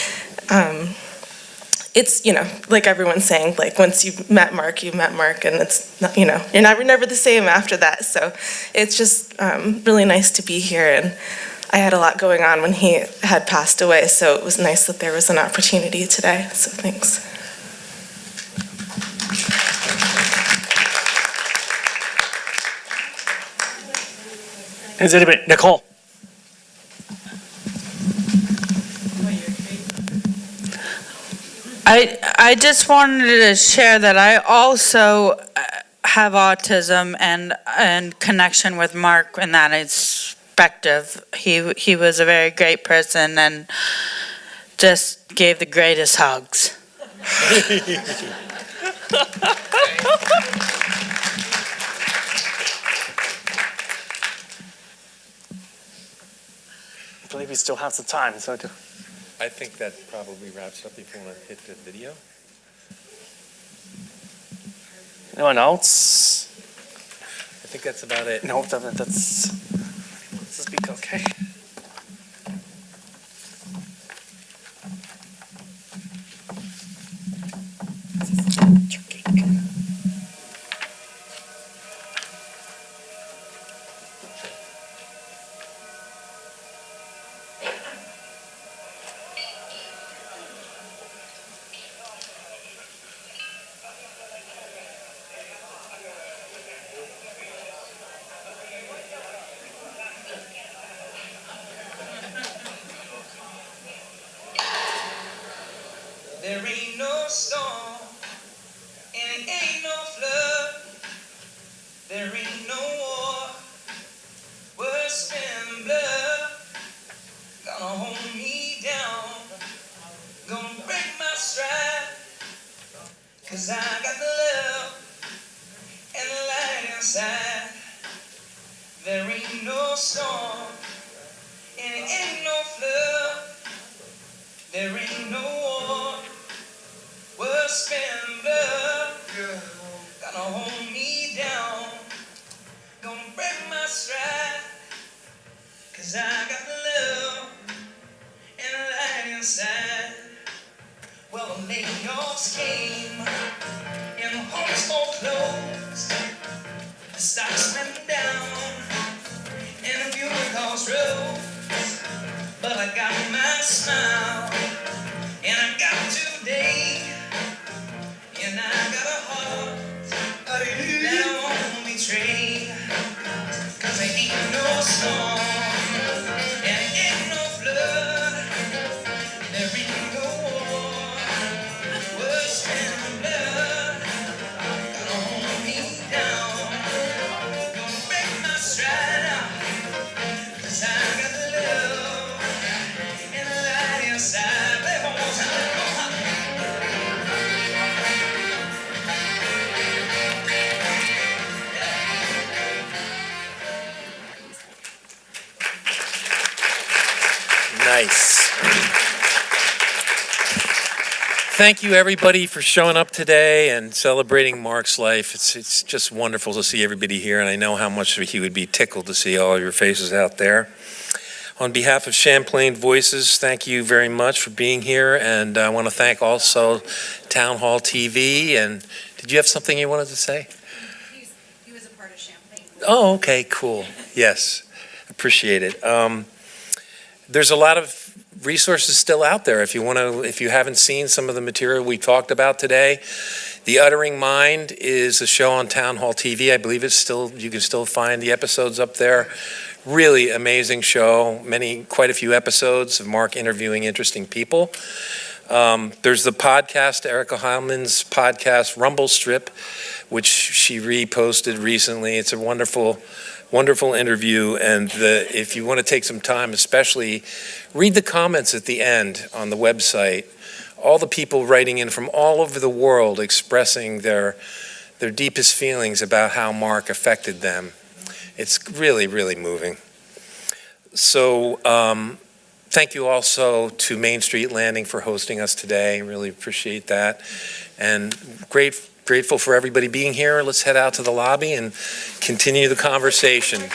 it's, like everyone's saying, like once you've met Mark, and it's not, you're never the same after that. So it's just really nice to be here. And I had a lot going on when he had passed away, so it was nice that there was an opportunity today. So thanks. Is anybody? Nicole. I just wanted to share that I also have autism and connection with Mark in that perspective. He was a very great person and just gave the greatest hugs. I believe we still have some time, so I think that probably wraps up if you want to hit the video. Anyone else? I think that's about it. No, that's speak okay. There ain't no storm, and it ain't no flood. There ain't no war, worse than blood. Gonna hold me down, gonna break my stride. 'Cause I got the love and the light inside. There ain't no storm, and it ain't no flood. There ain't no war, worse than blood. Gonna hold me down, gonna break my stride. 'Cause I got the love and the light inside. layoffs came and the homes foreclosed. The stocks went down and the fuel costs rose. But I got my smile and I got today, and I got a heart that I won't betray. 'Cause there ain't no storm and there ain't no flood, there ain't no war worse than blood. Gonna hold me down, gonna break my stride out, 'cause I got love and a light inside. Play one more time, come on. Nice. Thank you, everybody, for showing up today and celebrating Mark's life. It's just wonderful to see everybody here, and I know how much he would be tickled to see all your faces out there. On behalf of Champlain Voices, thank you very much for being here, and I want to thank also Town Hall TV. And did you have something you wanted to say? He was a part of Champlain. Oh, okay, cool. Yes, appreciate it. There's a lot of resources still out there if you haven't seen some of the material we talked about today. The Uttering Mind is a show on Town Hall TV. I believe you can still find the episodes up there. Really amazing show. Quite a few episodes of Mark interviewing interesting people. There's the podcast, Erica Heilman's podcast, Rumble Strip, which she reposted recently. It's a wonderful interview, and if you want to take some time, especially read the comments at the end on the website. All the people writing in from all over the world expressing their deepest feelings about how Mark affected them. It's really, really moving. So thank you also to Main Street Landing for hosting us today. Really appreciate that. And grateful for everybody being here. Let's head out to the lobby and continue the conversation.